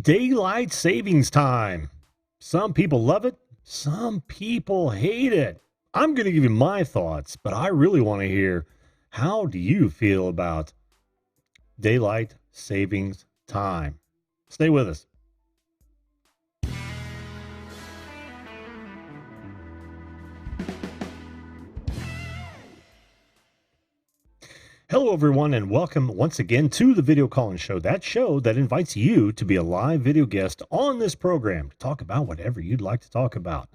Daylight savings time. Some people love it. Some people hate it. I'm going to give you my thoughts, but I really want to hear, how do you feel about daylight savings time? Stay with us. Hello, everyone, and welcome once again to the Video Call-In Show, that show that invites you to be a live video guest on this program to talk about whatever you'd like to talk about.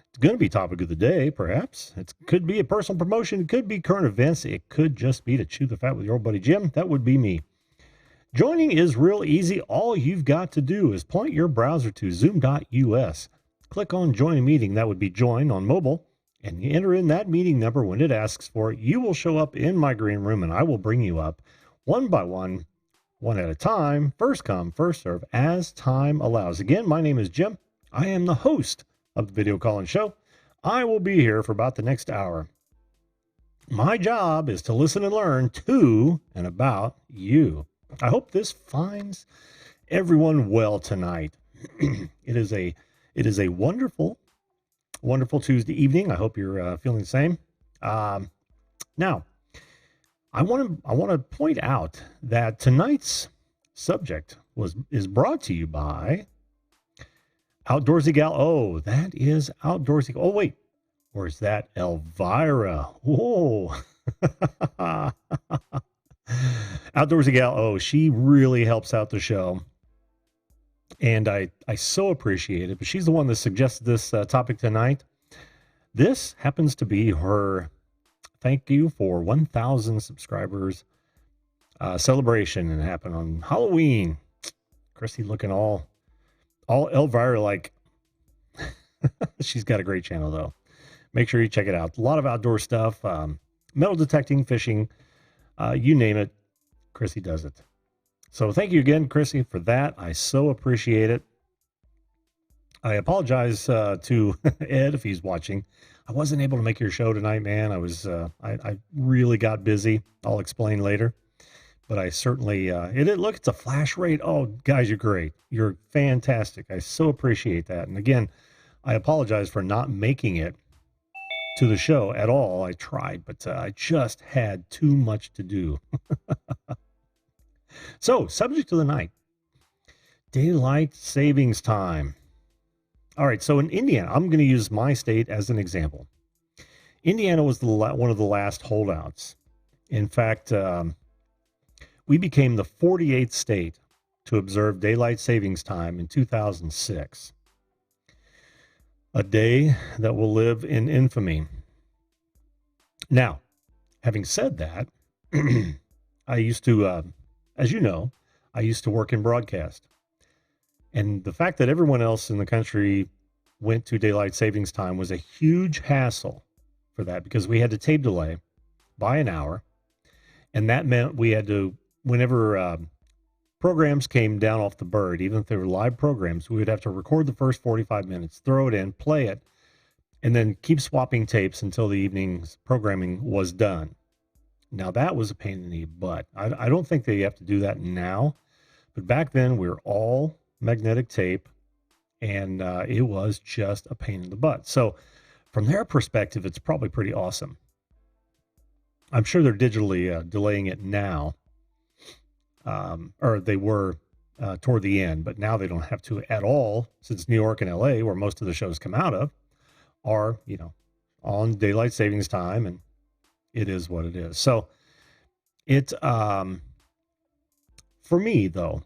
It's going to be topic of the day, perhaps. It could be a personal promotion. It could be current events. It could just be to chew the fat with your old buddy Jim. That would be me. Joining is real easy. All you've got to do is point your browser to zoom.us. Click on Join a Meeting. That would be Join on mobile. And you enter in that meeting number when it asks for it. You will show up in my green room, and I will bring you up one by one at a time, first come, first serve, as time allows. Again, my name is Jim. I am the host of the Video Call-In Show. I will be here for about the next hour. My job is to listen and learn to and about you. I hope this finds everyone well tonight. It is a wonderful Tuesday evening. I hope you're feeling the same. Now, I want to point out that tonight's subject is brought to you by Outdoorsy Gal. Oh, that is Outdoorsy. Oh, wait. Or is that Elvira? Whoa. Outdoorsy Gal. Oh, she really helps out the show. And I so appreciate it. But she's the one that suggested this topic tonight. This happens to be her thank you for 1,000 subscribers celebration, and it happened on Halloween. Chrissy looking all Elvira like. She's got a great channel though. Make sure you check it out. A lot of outdoor stuff, metal detecting, fishing, you name it. Chrissy does it. So thank you again, Chrissy, for that. I so appreciate it. I apologize to Ed if he's watching. I wasn't able to make your show tonight, man. I really got busy. I'll explain later. But I certainly, look, it's a flash rate. Oh, guys, you're great. You're fantastic. I so appreciate that. And again, I apologize for not making it to the show at all. I tried, but I just had too much to do. So, subject of the night, daylight savings time. All right, so in Indiana, I'm going to use my state as an example. Indiana was one of the last holdouts. In fact, we became the 48th state to observe daylight savings time in 2006. A day that will live in infamy. Now, having said that, I used to... as you know, I used to work in broadcast. And the fact that everyone else in the country went to daylight savings time was a huge hassle for that, because we had to tape delay by an hour. And that meant we had to, whenever programs came down off the bird, even if they were live programs, we would have to record the first 45 minutes, throw it in, play it, and then keep swapping tapes until the evening's programming was done. Now, that was a pain in the butt. I don't think that you have to do that now. But back then, we were all magnetic tape, and it was just a pain in the butt. So from their perspective, it's probably pretty awesome. I'm sure they're digitally delaying it now, or they were toward the end, but now they don't have to at all, since New York and LA, where most of the shows come out of, are, on daylight savings time, and it is what it is. So it, for me though,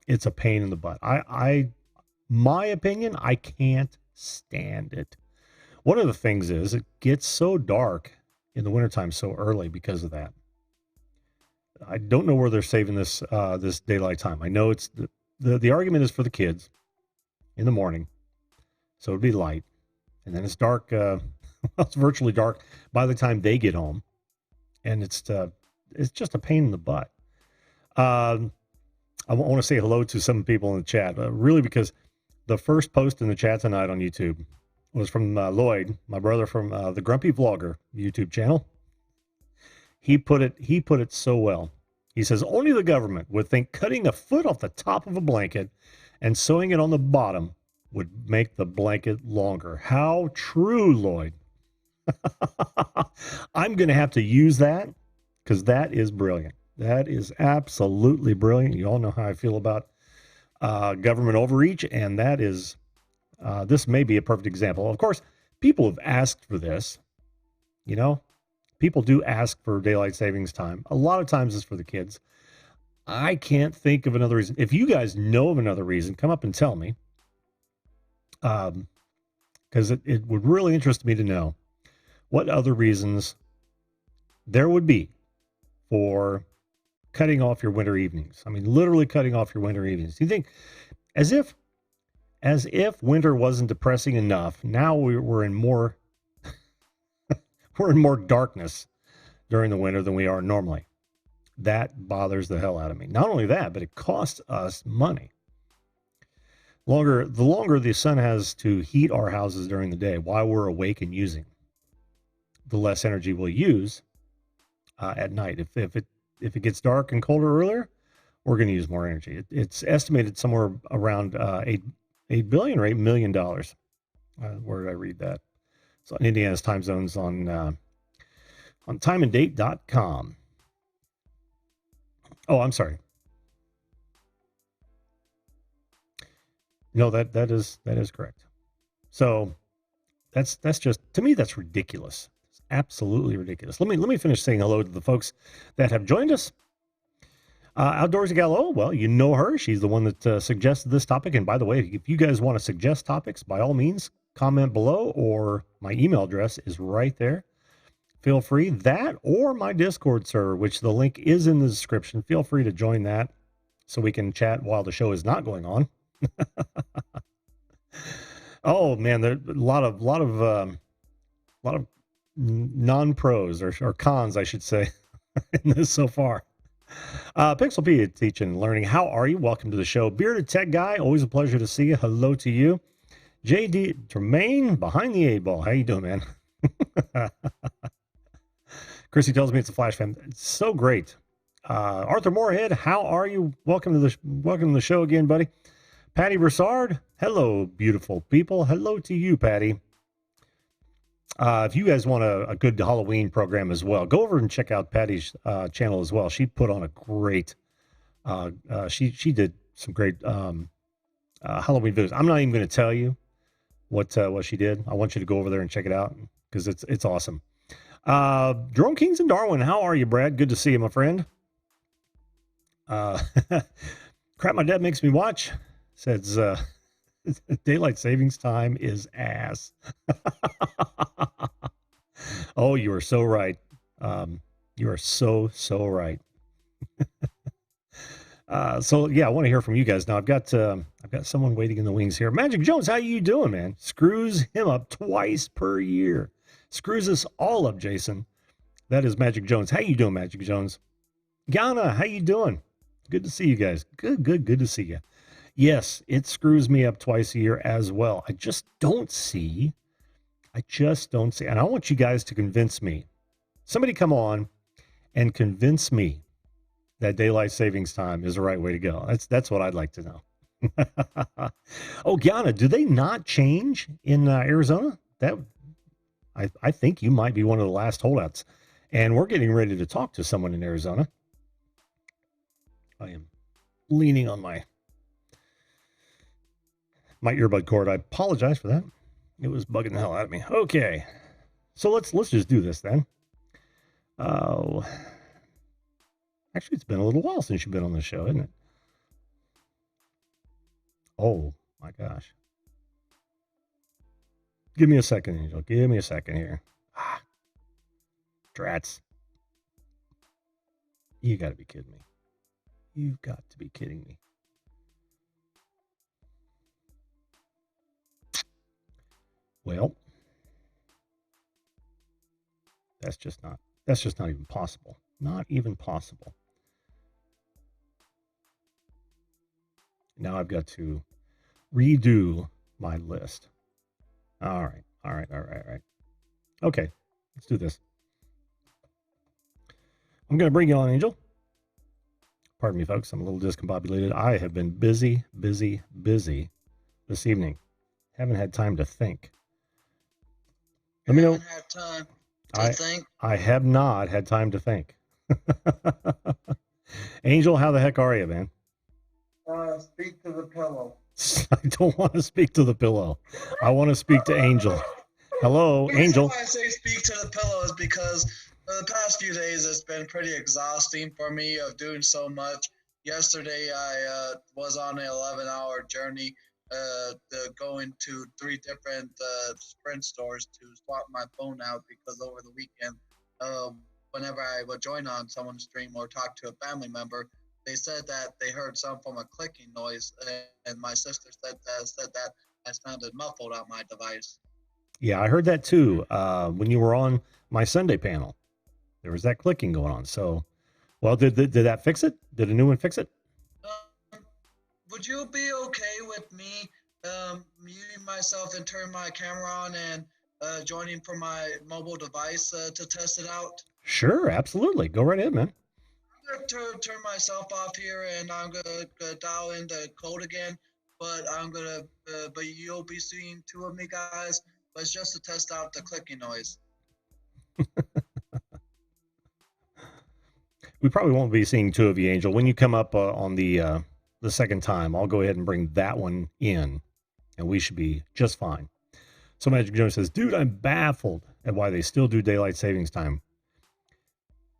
it's a pain in the butt. My opinion, I can't stand it. One of the things is it gets so dark in the wintertime so early because of that. I don't know where they're saving this, this daylight time. I know it's the argument is for the kids in the morning. So it'd be light, and then it's dark. It's virtually dark by the time they get home, and it's just a pain in the butt. I want to say hello to some people in the chat, really, because the first post in the chat tonight on YouTube was from Lloyd, my brother from the Grumpy Vlogger YouTube channel. He put it so well. He says, only the government would think cutting a foot off the top of a blanket and sewing it on the bottom would make the blanket longer. How true, Lloyd. I'm going to have to use that because that is brilliant. That is absolutely brilliant. You all know how I feel about government overreach, and that is, this may be a perfect example. Of course, people have asked for this, you know, people do ask for daylight savings time. A lot of times it's for the kids. I can't think of another reason. If you guys know of another reason, come up and tell me. Because it would really interest me to know what other reasons there would be for cutting off your winter evenings. I mean, literally cutting off your winter evenings. You think as if winter wasn't depressing enough, now we're in more we're in more darkness during the winter than we are normally. That bothers the hell out of me. Not only that, but it costs us money. The longer the sun has to heat our houses during the day while we're awake and using, the less energy we'll use at night. If it gets dark and colder earlier, we're going to use more energy. It's estimated somewhere around $8 billion or $8 million. Where did I read that? So in Indiana's time zones on timeanddate.com. Oh, I'm sorry. No, that is correct. So that's just, to me, that's ridiculous. It's absolutely ridiculous. Let me finish saying hello to the folks that have joined us. Outdoorsy Gallo, well, you know her. She's the one that suggested this topic. And by the way, if you guys want to suggest topics, by all means, comment below, or my email address is right there. Feel free, that or my Discord server, which the link is in the description. Feel free to join that so we can chat while the show is not going on. Oh man, there's a lot of non-pros or cons, I should say, in this so far. Pixelpedia teaching and learning. How are you? Welcome to the show. Bearded Tech Guy, always a pleasure to see you. Hello to you. JD Tremaine, behind the 8 ball. How you doing, man? Chrissy tells me it's a Flash fan. It's so great. Arthur Moorhead, how are you? Welcome to the show again, buddy. Patty Broussard, hello, beautiful people. Hello to you, Patty. If you guys want a good Halloween program as well, go over and check out Patty's channel as well. She put on a great, she did some great Halloween videos. I'm not even going to tell you what she did. I want you to go over there and check it out because it's awesome. Jerome Kings and Darwin, how are you, Brad? Good to see you, my friend. Crap my dad makes me watch. Says daylight savings time is ass. Oh, you are so right. You are so right. So yeah, I want to hear from you guys now. I've got someone waiting in the wings here. Magic Jones, how you doing, man? Screws him up twice per year. Screws us all up, Jason. That is Magic Jones. How you doing, Magic Jones? Ghana, how you doing? Good to see you guys. Good to see you. Yes, it screws me up twice a year as well. I just don't see, and I want you guys to convince me. Somebody come on and convince me that daylight savings time is the right way to go. That's what I'd like to know. Oh, Guyana, do they not change in Arizona? That I think you might be one of the last holdouts. And we're getting ready to talk to someone in Arizona. I am leaning on my earbud cord. I apologize for that. It was bugging the hell out of me. Okay. So let's just do this then. Oh, actually, it's been a little while since you've been on the show, isn't it? Oh my gosh. Give me a second, Angel. Give me a second here. Drats. You got to be kidding me. You've got to be kidding me. Well, that's just not even possible. Not even possible. Now I've got to redo my list. All right. Okay, let's do this. I'm going to bring you on, Angel. Pardon me, folks. I'm a little discombobulated. I have been busy this evening. Haven't had time to think. Let me know. Haven't had time to think. I have not had time to think. Angel, how the heck are you, man? Speak to the pillow. I don't want to speak to the pillow. I want to speak to Angel. Hello, Angel. The reason why I say speak to the pillow is because for the past few days it's been pretty exhausting for me of doing so much. Yesterday I was on an 11-hour journey going to 3 different Sprint stores to swap my phone out because over the weekend, whenever I would join on someone's stream or talk to a family member, they said that they heard some form of clicking noise, and my sister said that I sounded muffled on my device. Yeah, I heard that too. When you were on my Sunday panel, there was that clicking going on. So, well, did that fix it? Did a new one fix it? Would you be okay with me muting myself and turn my camera on and joining from my mobile device to test it out? Sure, absolutely. Go right ahead, man. I'm gonna turn myself off here, and I'm gonna dial in the code again. But but you'll be seeing 2 of me guys. But it's just to test out the clicking noise. We probably won't be seeing 2 of you, Angel. When you come up on the second time, I'll go ahead and bring that one in, and we should be just fine. So Magic Jones says, dude, I'm baffled at why they still do daylight savings time.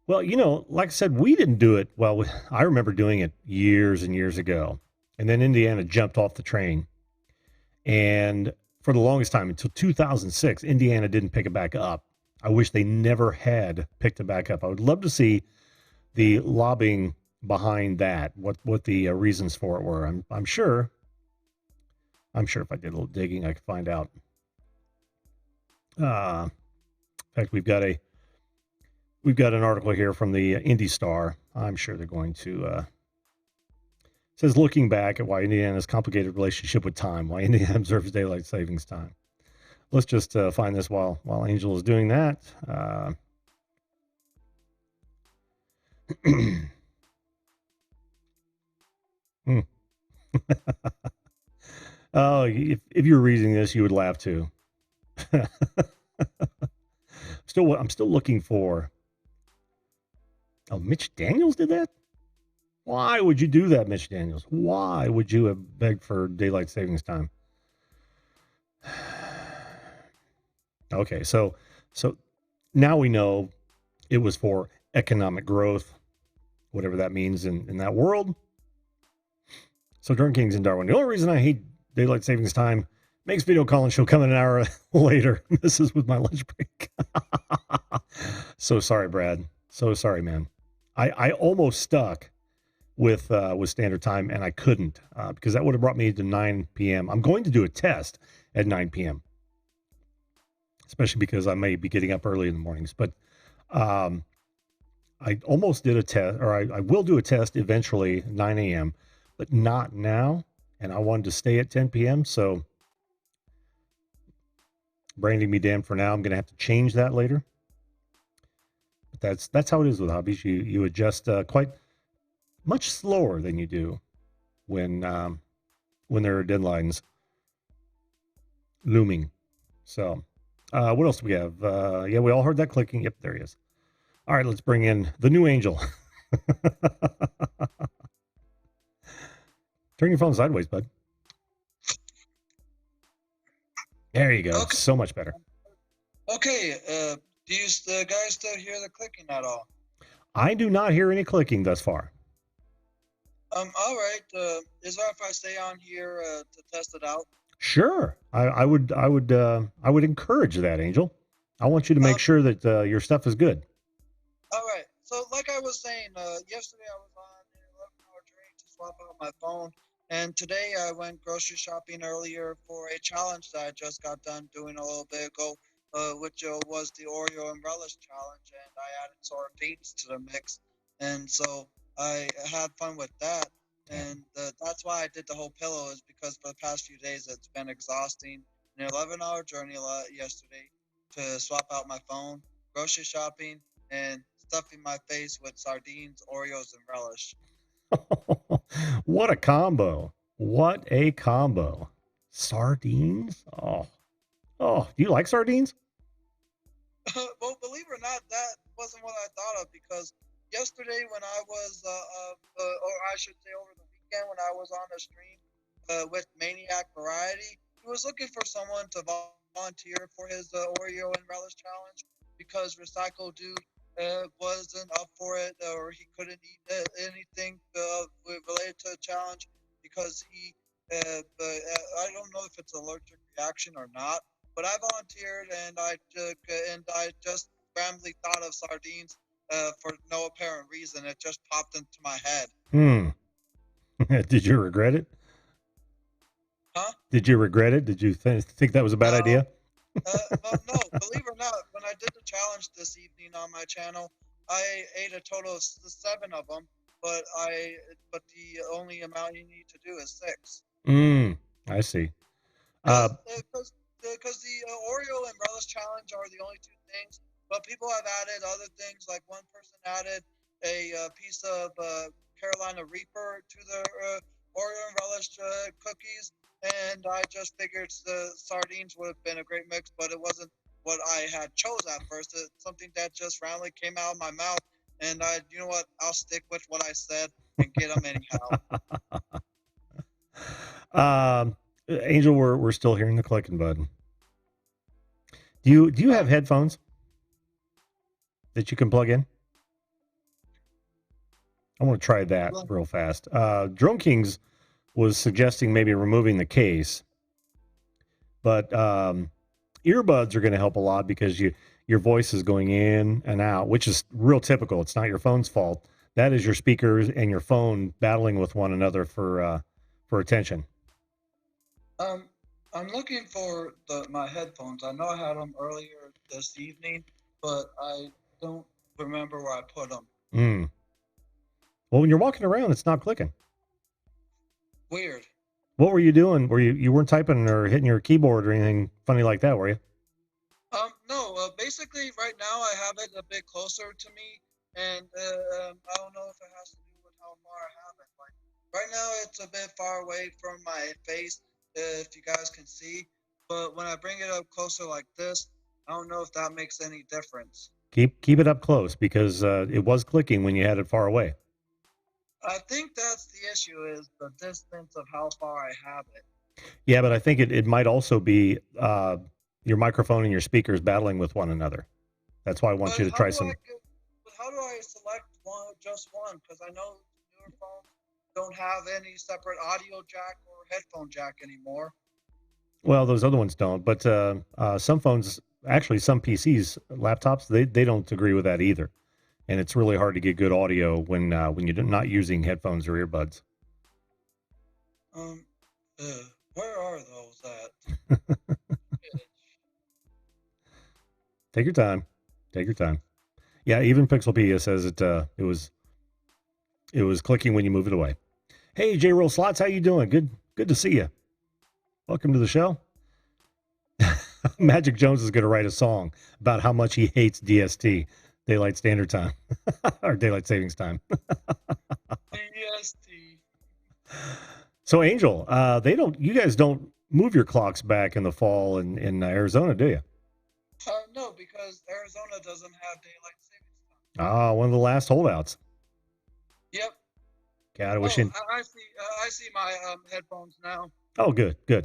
Well, like I said, we didn't do it. Well, I remember doing it years and years ago. And then Indiana jumped off the train. And for the longest time, until 2006, Indiana didn't pick it back up. I wish they never had picked it back up. I would love to see the lobbying behind that, what the reasons for it were. I'm sure if I did a little digging, I could find out. In fact, we've got an article here from the Indy Star. I'm sure they're going to says looking back at why Indiana's complicated relationship with time, why Indiana observes daylight savings time. Let's just find this while Angel is doing that. Oh, if you were reading this, you would laugh too. I'm still looking for. Oh, Mitch Daniels did that? Why would you do that, Mitch Daniels? Why would you have begged for daylight savings time? Okay, so now we know it was for economic growth, whatever that means in that world. So Darn Kings and Darwin. The only reason I hate daylight savings time makes video calling show come an hour later. This is with my lunch break. So sorry, Brad. So sorry, man. I almost stuck with standard time, and I couldn't because that would have brought me to 9 p.m. I'm going to do a test at 9 p.m., especially because I may be getting up early in the mornings. But I almost did a test, or I will do a test eventually, 9 a.m., but not now. And I wanted to stay at 10 p.m., so branding me damned for now. I'm going to have to change that later. But that's how it is with hobbies. You adjust quite much slower than you do when there are deadlines looming. So what else do we have? Yeah, we all heard that clicking. Yep, there he is. All right, let's bring in the new Angel. Turn your phone sideways, bud. There you go. Okay. So much better. Okay. Do you guys still hear the clicking at all? I do not hear any clicking thus far. All right. Is it if I stay on here to test it out? Sure. I would encourage that, Angel. I want you to make sure that your stuff is good. All right. So like I was saying, yesterday I was on an 11-hour journey to swap out my phone. And today I went grocery shopping earlier for a challenge that I just got done doing a little bit ago, which was the Oreo and relish challenge. And I added sardines to the mix. And so I had fun with that. And that's why I did the whole pillow, is because for the past few days it's been exhausting. An 11-hour journey yesterday to swap out my phone, grocery shopping, and stuffing my face with sardines, Oreos, and relish. What a combo. What a combo. Sardines? Oh. Oh, do you like sardines? Well, believe it or not, that wasn't what I thought of because yesterday when I was, or I should say over the weekend when I was on the stream with Maniac Variety, he was looking for someone to volunteer for his Oreo and Relish challenge because Recycle Dude wasn't up for it or he couldn't eat anything related to the challenge because I don't know if it's allergic reaction or not, but I volunteered and I just randomly thought of sardines for no apparent reason. It just popped into my head. Did you regret it? Huh? Did you regret it? Did you think that was a bad idea? No, believe it or not, when I did the challenge this evening on my channel, I ate a total of 7 of them, but the only amount you need to do is 6. I see. Because the Oreo and Relish challenge are the only 2 things, but people have added other things. Like one person added a piece of Carolina Reaper to the Oreo and Relish cookies, and I just figured the sardines would have been a great mix, but it wasn't what I had chose at first. It's something that just randomly came out of my mouth, and you know what? I'll stick with what I said and get them anyhow. Angel, we're still hearing the clicking, bud. Do you have headphones that you can plug in? I want to try that real fast. Drone Kings was suggesting maybe removing the case, but earbuds are going to help a lot because your voice is going in and out, which is real typical. It's not your phone's fault. That is your speakers and your phone battling with one another for attention. I'm looking for my headphones. I know I had them earlier this evening, but I don't remember where I put them. Well, when you're walking around, it's not clicking. Weird. What were you doing? Were you weren't typing or hitting your keyboard or anything funny like that, were you? No. Basically, right now I have it a bit closer to me, and I don't know if it has to do with how far I have it. Like right now, it's a bit far away from my face, if you guys can see. But when I bring it up closer like this, I don't know if that makes any difference. Keep it up close because it was clicking when you had it far away. I think that's the issue is the distance of how far I have it. Yeah, but I think it might also be your microphone and your speakers battling with one another. That's why I want you to try some. How do I select just one? Because I know newer phones don't have any separate audio jack or headphone jack anymore. Well, those other ones don't, but some phones, actually some PCs, laptops, they don't agree with that either. And it's really hard to get good audio when you're not using headphones or earbuds. Where are those at? Take your time. Take your time. Yeah, even Pixelpedia says it was clicking when you move it away. Hey, J Roll Slots, how you doing? Good to see you. Welcome to the show. Magic Jones is going to write a song about how much he hates DST, Daylight Standard Time, or Daylight Savings Time. DST. So, Angel, you guys don't move your clocks back in the fall in Arizona, do you? No, because Arizona doesn't have daylight savings time. Ah, one of the last holdouts. Yep. God, I see my headphones now. Oh, good. They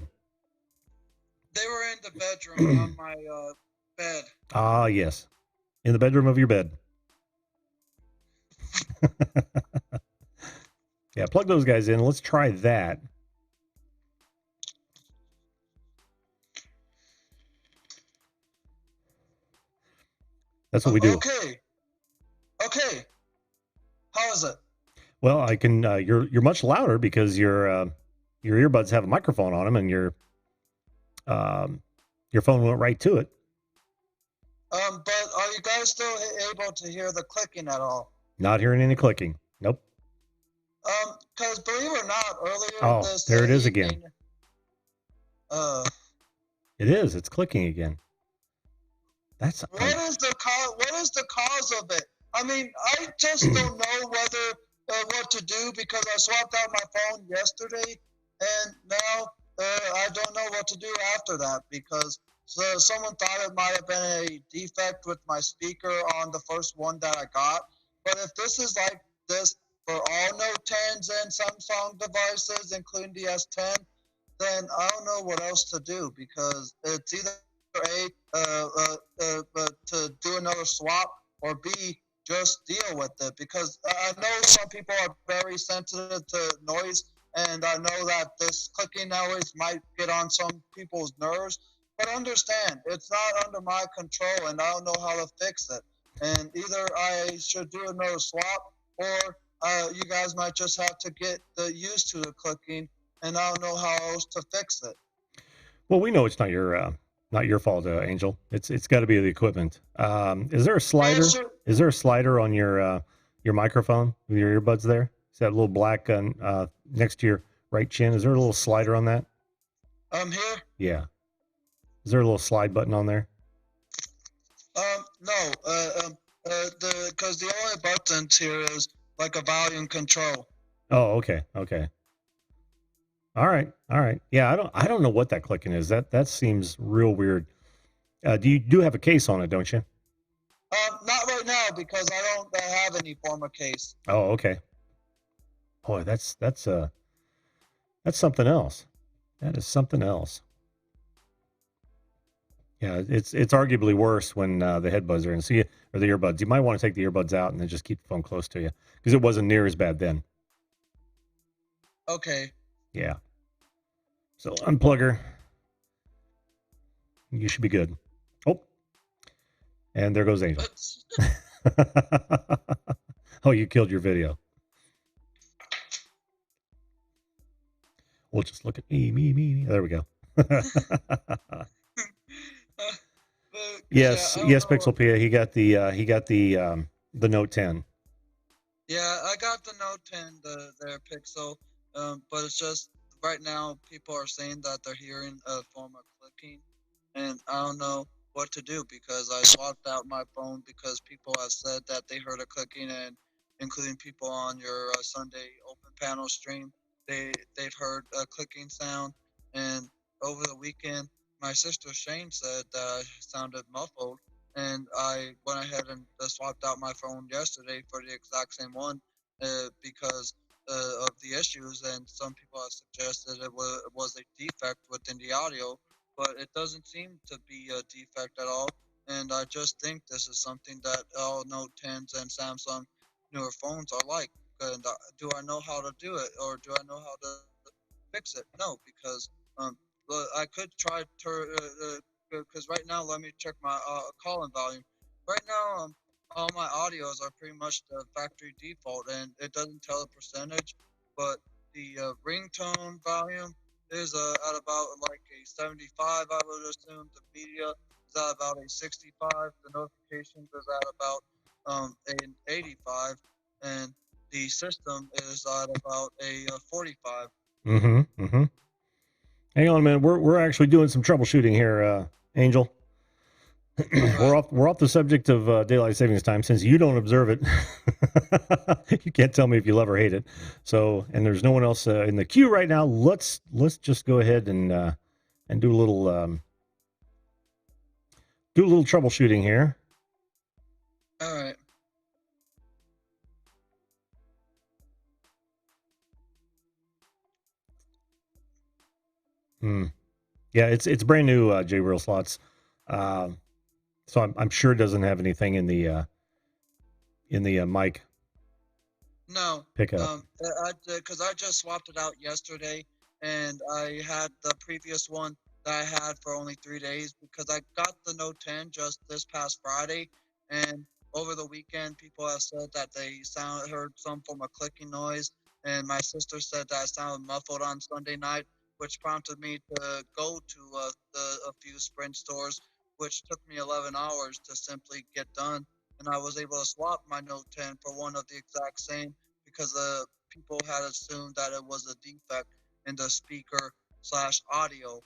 were in the bedroom on my bed. Ah, yes. In the bedroom of your bed. Yeah, plug those guys in. Let's try that. That's what we do. Okay. How is it? Well, I can. You're much louder because your earbuds have a microphone on them, and your phone went right to it. But are you guys still able to hear the clicking at all? Not hearing any clicking. Nope. Because believe it or not, earlier Oh, there it is again. It is. It's clicking again. That's what is the cause of it? I mean, I just don't know whether what to do because I swapped out my phone yesterday, and now I don't know what to do after that because someone thought it might have been a defect with my speaker on the first one that I got. But if this is like this for all Note 10s and Samsung devices, including the S10, then I don't know what else to do because it's either A, to do another swap, or B, just deal with it because I know some people are very sensitive to noise, and I know that this clicking noise might get on some people's nerves. But understand, it's not under my control, and I don't know how to fix it. And either I should do another swap, or you guys might just have to get used to the clicking, and I don't know how else to fix it. Well, we know it's not your fault, Angel. It's got to be the equipment. Is there a Yeah, slider? sure. Is there a slider on your microphone with your earbuds there? Is that little black next to your right chin? Is there a little slider on that? I'm here. Yeah. Is there a little slide button on there? No. Because the only buttons here is like a volume control. Oh, okay, okay. All right, all right. Yeah, I don't know what that clicking is. That seems real weird. You do have a case on it, don't you? Not right now because I don't have any form of case. Oh, okay. Boy, that's something else. That is something else. Yeah, it's arguably worse when the headbuds are in. See, or the earbuds. You might want to take the earbuds out and then just keep the phone close to you because it wasn't near as bad then. Okay. Yeah. So unplug her. You should be good. Oh, and there goes Angel. Oh, you killed your video. We'll just look at me. There we go. Yes, yes, Pixelpia. He got the Note 10. Yeah, I got the Note 10, their Pixel, but it's just right now people are saying that they're hearing a form of clicking, and I don't know what to do because I swapped out my phone because people have said that they heard a clicking, and including people on your Sunday open panel stream, they've heard a clicking sound, and over the weekend, my sister Shane said that I sounded muffled, and I went ahead and swapped out my phone yesterday for the exact same one because of the issues. And some people have suggested it was a defect within the audio, but it doesn't seem to be a defect at all. And I just think this is something that all Note 10s and Samsung newer phones are like. And do I know how to do it, or do I know how to fix it? No, because I could try to because right now, let me check my calling volume. Right now, all my audios are pretty much the factory default, and it doesn't tell a percentage, but the ringtone volume is at about like a 75, I would assume. The media is at about a 65. The notifications is at about an 85, and the system is at about a 45. Mm-hmm. Hang on a minute. We're actually doing some troubleshooting here, Angel. We're off the subject of daylight savings time since you don't observe it. You can't tell me if you love or hate it. So, and there's no one else in the queue right now. Let's just go ahead and do a little troubleshooting here. All right. Yeah, it's brand new J-Real slots. So I'm sure it doesn't have anything in the mic. No, pickup. because I just swapped it out yesterday, and I had the previous one that I had for only 3 days because I got the Note 10 just this past Friday, and over the weekend, people have said that they heard some form of clicking noise, and my sister said that I sounded muffled on Sunday night, which prompted me to go to a few Sprint stores, which took me 11 hours to simply get done, and I was able to swap my Note 10 for one of the exact same because people had assumed that it was a defect in the speaker slash audio.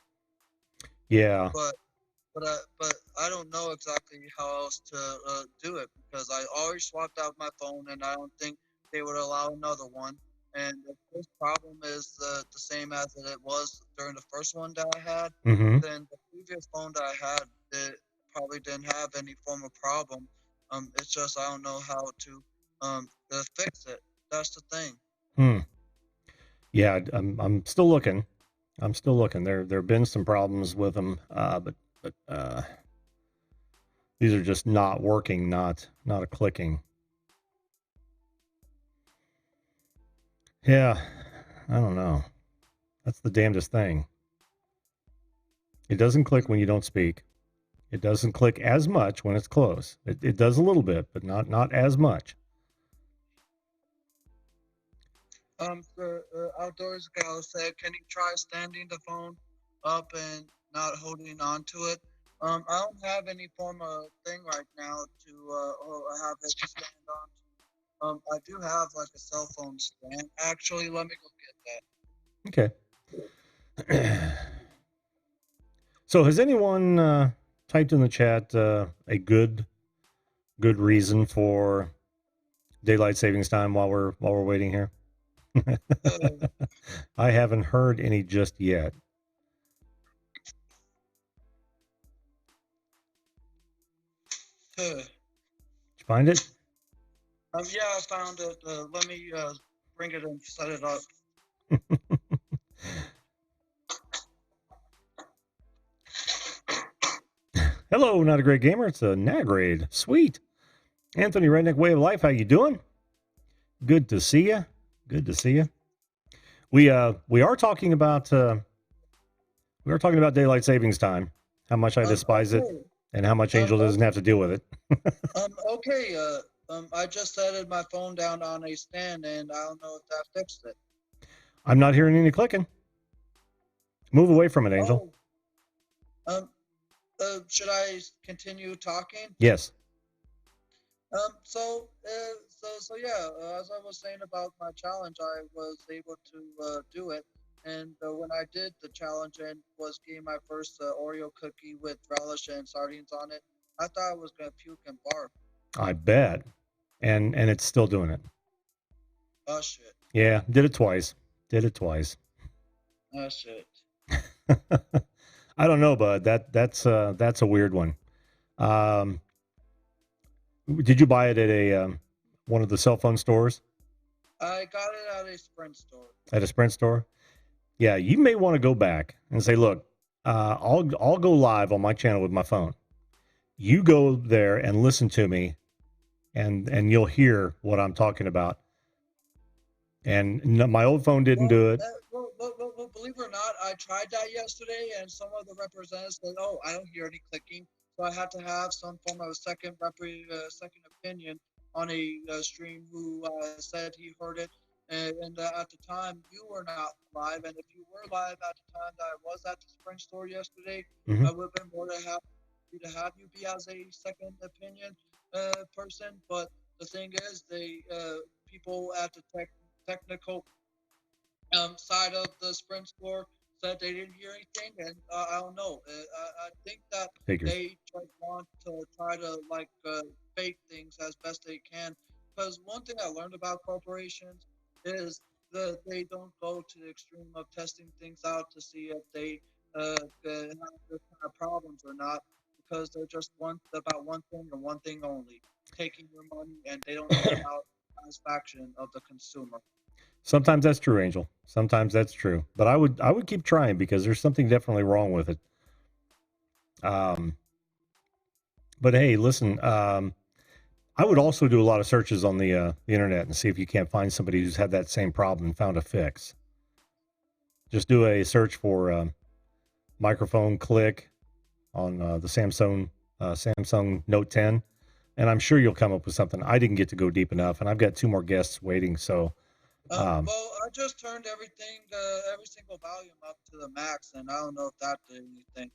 Yeah. But I don't know exactly how else to do it because I already swapped out my phone, and I don't think they would allow another one. And if this problem is the same as it was during the first one that I had, Mm-hmm. then the previous phone that I had, it probably didn't have any form of problem. It's just I don't know how to fix it. That's the thing. Hmm. Yeah, I'm still looking. I'm still looking. There have been some problems with them, but these are just not working, not a clicking. Yeah, I don't know. That's the damnedest thing. It doesn't click when you don't speak. It doesn't click as much when it's close. It does a little bit, but not as much. The outdoors gal said, "Can you try standing the phone up and not holding on to it?" I don't have any form of thing right now to or have it to stand on. I do have like a cell phone stand. Actually, let me go get Okay. So has anyone typed in the chat a good reason for daylight savings time while we're waiting here? that. I haven't heard any just yet. Did you find it? Yeah, I found it. Let me bring it and set it up. Hello, not a great gamer. It's a Nagrade. Sweet. Anthony Redneck Way of Life. How you doing? Good to see you. Good to see you. We are talking about daylight savings time. How much I despise it, Okay. and how much Angel doesn't have to deal with it. Okay. I just set my phone down on a stand, and I don't know if that fixed it. I'm not hearing any clicking. Move away from it, Angel. Oh. Should I continue talking? Yes. So yeah. As I was saying about my challenge, I was able to do it, and when I did the challenge and was getting my first Oreo cookie with relish and sardines on it, I thought I was gonna puke and barf. I bet. And it's still doing it. Oh shit. Yeah, did it twice. Oh shit. I don't know, bud. That's a weird one. Did you buy it at a one of the cell phone stores? I got it at a Sprint store. At a Sprint store? Yeah, you may want to go back and say, look, I'll go live on my channel with my phone. You go there and listen to me, and you'll hear what I'm talking about. And no, my old phone didn't do it. Well, believe it or not, I tried that yesterday, and some of the representatives said, "Oh, I don't hear any clicking." So I had to have some form of a second opinion on a stream who said he heard it. And at the time, you were not live, and if you were live at the time that I was at the Sprint store yesterday, Mm-hmm. I would have been more than happy to have you be as a second opinion person. But the thing is, they people at the technical side of the Sprint store said they didn't hear anything, and I don't know. I think that Figures. they just want to try to fake things as best they can. Because one thing I learned about corporations is that they don't go to the extreme of testing things out to see if they have this kind of problems or not. Because they're just about one thing and one thing only: taking your money, and they don't care about the satisfaction of the consumer. Sometimes that's true, Angel. Sometimes that's true. But I would keep trying because there's something definitely wrong with it. But hey, listen, I would also do a lot of searches on the internet and see if you can't find somebody who's had that same problem and found a fix. Just do a search for microphone click on the Samsung Note 10, and I'm sure you'll come up with something. I didn't get to go deep enough, and I've got two more guests waiting, so. Well, I just turned every single volume up to the max, and I don't know if that did anything.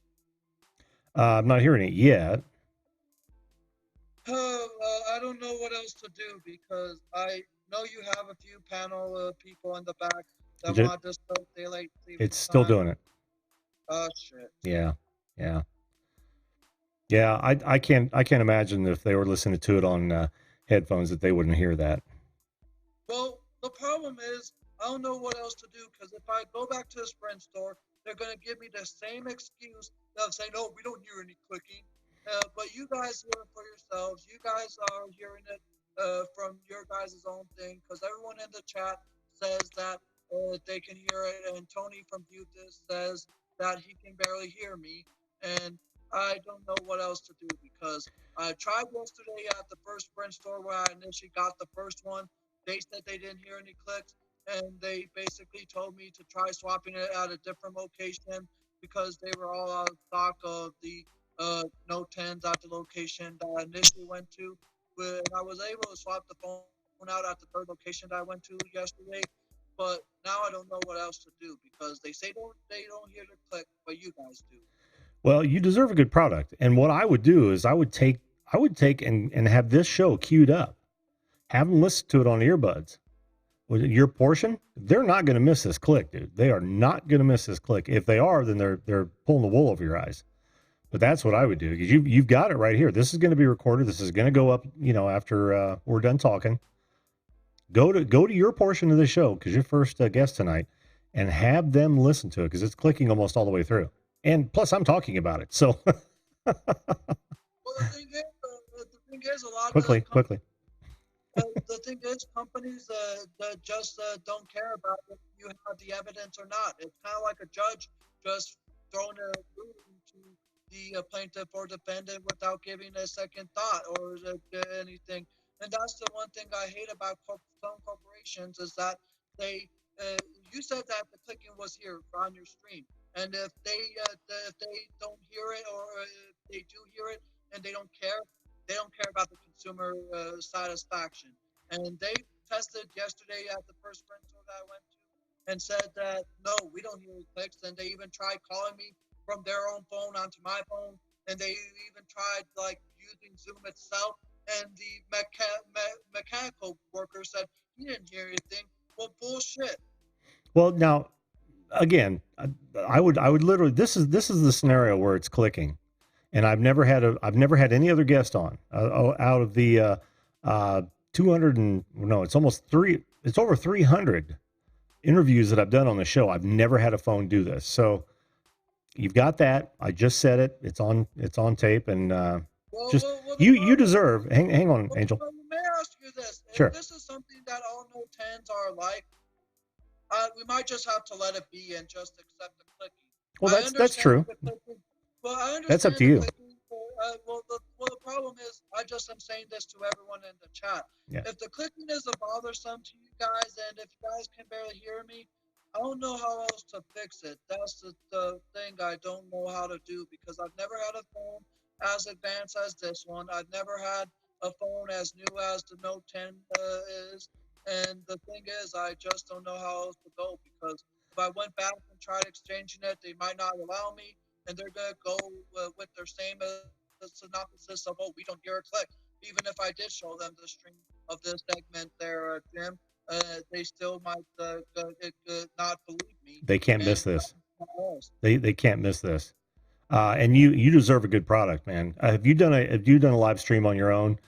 I'm not hearing it yet. I don't know what else to do because I know you have a few panel people in the back that want to start daylight savings It's still doing it. Oh shit. Yeah. I can't imagine if they were listening to it on headphones that they wouldn't hear that. Well, the problem is I don't know what else to do because if I go back to the Sprint store, they're going to give me the same excuse of saying, "No, we don't hear any clicking." But you guys hear it for yourselves. You guys are hearing it from your guys' own thing because everyone in the chat says that they can hear it, and Tony from Butis says that he can barely hear me, and I don't know what else to do because I tried yesterday at the first Sprint store where I initially got the first one. They said they didn't hear any clicks, and they basically told me to try swapping it at a different location because they were all out of stock of the Note 10s at the location that I initially went to. And I was able to swap the phone out at the third location that I went to yesterday. But now I don't know what else to do because they don't hear the click, but you guys do. Well, you deserve a good product. And what I would do is I would take and have this show queued up. Have them listen to it on earbuds. With your portion, they're not going to miss this click, dude. They are not going to miss this click. If they are, then they're pulling the wool over your eyes. But that's what I would do because you've got it right here. This is going to be recorded. This is going to go up, after we're done talking. Go to your portion of the show because you're first guest tonight, and have them listen to it because it's clicking almost all the way through. And plus, I'm talking about it. So Well, the thing is, a lot of quickly. the thing is, companies that just don't care about if you have the evidence or not. It's kind of like a judge just throwing a ruling to the plaintiff or defendant without giving a second thought or anything. And that's the one thing I hate about some corporations is that they. Uh, you said that the clicking was here on your stream, and if they don't hear it or if they do hear it and they don't care about the consumer satisfaction. And they tested yesterday at the first Sprint store that I went to and said that no, we don't hear clicks. And they even tried calling me from their own phone onto my phone, and they even tried like using Zoom itself. And the mechanical worker said he didn't hear anything. Well, bullshit. Well, now again, I would literally this is the scenario where it's clicking. And I've never had any other guest on out of the 200 and no, it's over 300 interviews that I've done on the show. I've never had a phone do this. So you've got that. I just said it. It's on tape, and you deserve. Hang on, Angel. May I ask you this? Sure. If this is something that all Note 10s are like, we might just have to let it be and just accept the clicking. Well, that's true. Well, I understand. That's up to you. The problem is, I just am saying this to everyone in the chat. Yeah. If the clicking is a bothersome to you guys, and if you guys can barely hear me, I don't know how else to fix it. That's the thing I don't know how to do because I've never had a phone as advanced as this one. I've never had a phone as new as the Note 10 is. And the thing is, I just don't know how else to go because if I went back and tried exchanging it, they might not allow me, and they're gonna go with their same synopsis of, "Oh, we don't hear a click." Even if I did show them the stream of this segment there, Jim, they still might not believe me. They can't miss this. They can't miss this. And you deserve a good product, man. Have you done a live stream on your own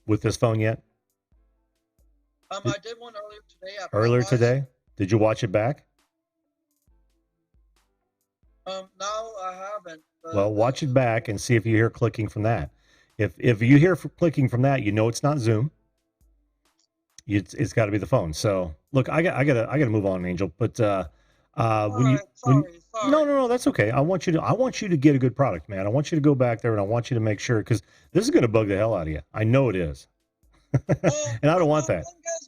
with this phone yet? I did one earlier today. Earlier today? Did you watch it back? No, I haven't. Well, watch it back and see if you hear clicking from that. If you hear clicking from that, you know it's not Zoom. It's got to be the phone. So look, I gotta move on, Angel. But sorry. No, that's okay. I want you to get a good product, man. I want you to go back there and I want you to make sure because this is gonna bug the hell out of you. I know it is. And I don't want that.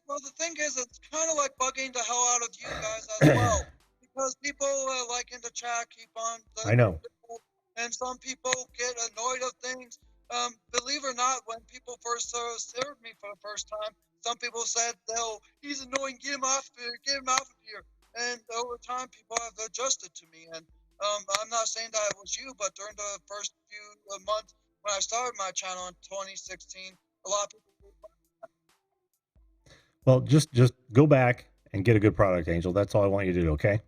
The thing is, it's kind of like bugging the hell out of you guys as well. Because people like in the chat keep on. I know. And some people get annoyed of things. Believe it or not, when people first served me for the first time, some people said, "No, he's annoying. Get him off of here." And over time, people have adjusted to me. And I'm not saying that it was you, but during the first few months when I started my channel in 2016, a lot of people. Well, just go back and get a good product, Angel. That's all I want you to do, okay?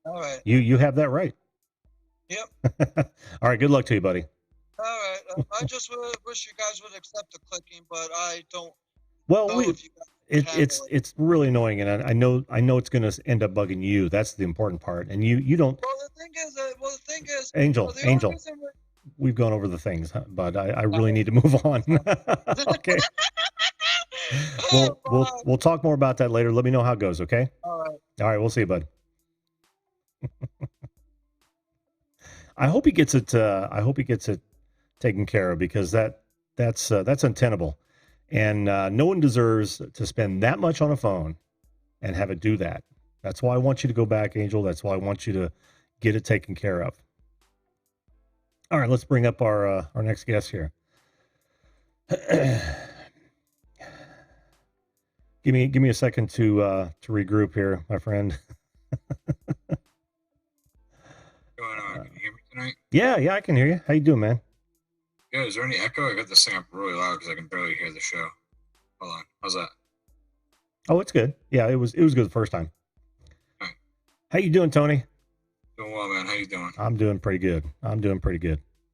All right. You have that right. Yep. All right, good luck to you, buddy. All right. I just wish you guys would accept the clicking, but I don't. Well, handle it. it's really annoying, and I know it's going to end up bugging you. That's the important part, and you don't. Well, the thing is, Angel, the only Angel, reason we've gone over the things, huh, but I all really right, need to move on. Okay, oh, fuck. we'll talk more about that later. Let me know how it goes. Okay. All right. All right, we'll see you, bud. I hope he gets it. I hope he gets it taken care of, because that's untenable, and no one deserves to spend that much on a phone and have it do that. That's why I want you to go back, Angel. That's why I want you to get it taken care of. All right, let's bring up our next guest here. Give me a second to regroup here, my friend. Going on? Can you hear me tonight? Yeah, I can hear you. How you doing, man? Yeah, is there any echo? I got this thing up really loud because I can barely hear the show. Hold on. How's that? Oh, it's good. Yeah, it was good the first time. Right. How you doing, Tony? Doing well, man. How you doing? I'm doing pretty good.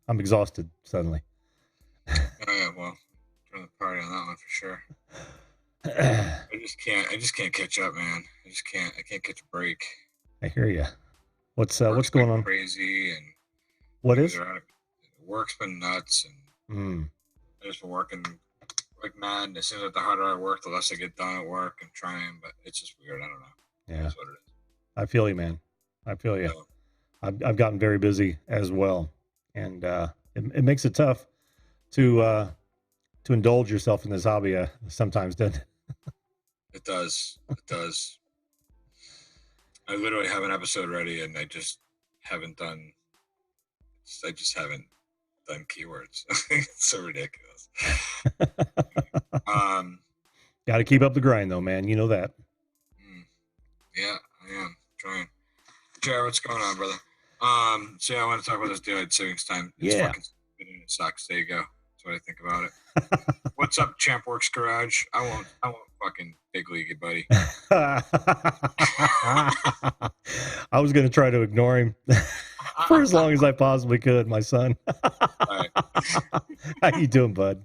I'm exhausted suddenly. Oh, yeah, well, turn the party on that one for sure. I just can't catch up, man. I can't catch a break. I hear you. What's going on? Crazy, and what is? Work's been nuts, and I've just been working like mad. And it seems like the harder I work, the less I get done at work and trying. But it's just weird. I don't know. Yeah, that's what it is. I feel you, man. I feel you. So, I've gotten very busy as well, and it makes it tough to indulge yourself in this hobby sometimes, doesn't it? It does. It does. I literally have an episode ready, and I just haven't done. I just haven't done keywords. It's so ridiculous. Got to keep up the grind, though, man. You know that. Yeah, I am trying. Jared, what's going on, brother? So yeah, I want to talk about this daylight savings time. It's fucking stupid and it sucks. There you go. That's what I think about it. What's up, Champ Works Garage? I won't fucking big league you, buddy. I was going to try to ignore him for as long as I possibly could, my son. Right. How you doing, bud?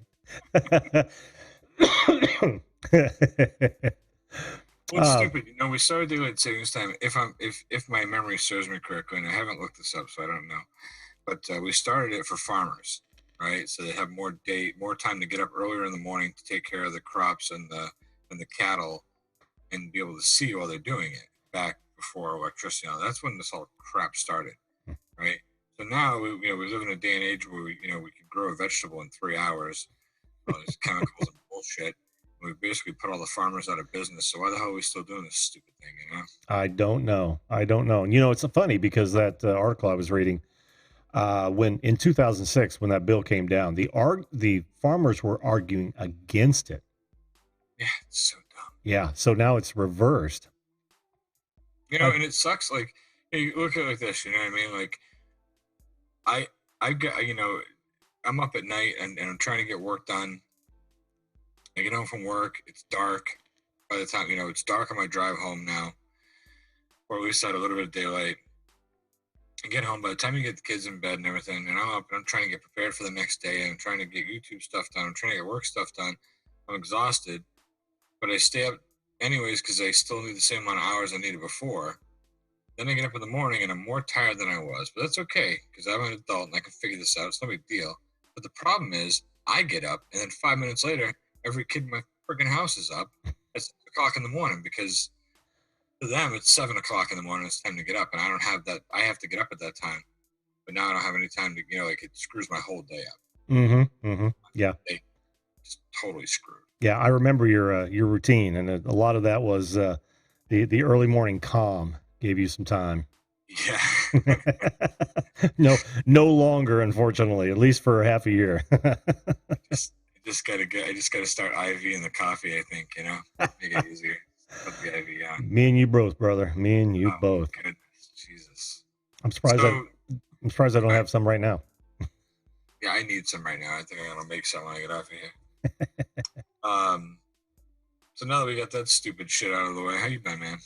What's stupid? You know, we started daylight savings time. If my memory serves me correctly, and I haven't looked this up, so I don't know. But we started it for farmers, right? So they have more time to get up earlier in the morning to take care of the crops and the cattle, and be able to see while they're doing it. Back before electricity, that's when this whole crap started, right? So now we live in a day and age where we can grow a vegetable in 3 hours. All these chemicals and bullshit. We basically put all the farmers out of business. So why the hell are we still doing this stupid thing? I don't know. And it's funny because that article I was reading, when in 2006, when that bill came down, the farmers were arguing against it. Yeah, it's so dumb. Yeah, so now it's reversed. And it sucks. Like, you look at it like this. You know what I mean? Like, I got I'm up at night and I'm trying to get work done. I get home from work. It's dark. By the time it's dark on my drive home now, or at least I had a little bit of daylight. I get home. By the time you get the kids in bed and everything, and I'm up and I'm trying to get prepared for the next day. I'm trying to get YouTube stuff done. I'm trying to get work stuff done. I'm exhausted, but I stay up anyways because I still need the same amount of hours I needed before. Then I get up in the morning and I'm more tired than I was, but that's okay because I'm an adult and I can figure this out. It's no big deal. But the problem is I get up and then 5 minutes later, every kid in my freaking house is up at 6 o'clock in the morning because to them it's 7 o'clock in the morning. It's time to get up, and I don't have that. I have to get up at that time, but now I don't have any time to. It screws my whole day up. Yeah, just totally screwed. Yeah, I remember your routine, and a lot of that was the early morning calm gave you some time. Yeah. No longer, unfortunately, at least for half a year. I just gotta start IV in the coffee. I think make it easier. Put the IV on. Me and you both, brother. Me and you both. Goodness. Jesus. I'm surprised. I'm surprised I don't have some right now. Yeah, I need some right now. I think I'm gonna make some when I get off of here. So now that we got that stupid shit out of the way, how you been, man?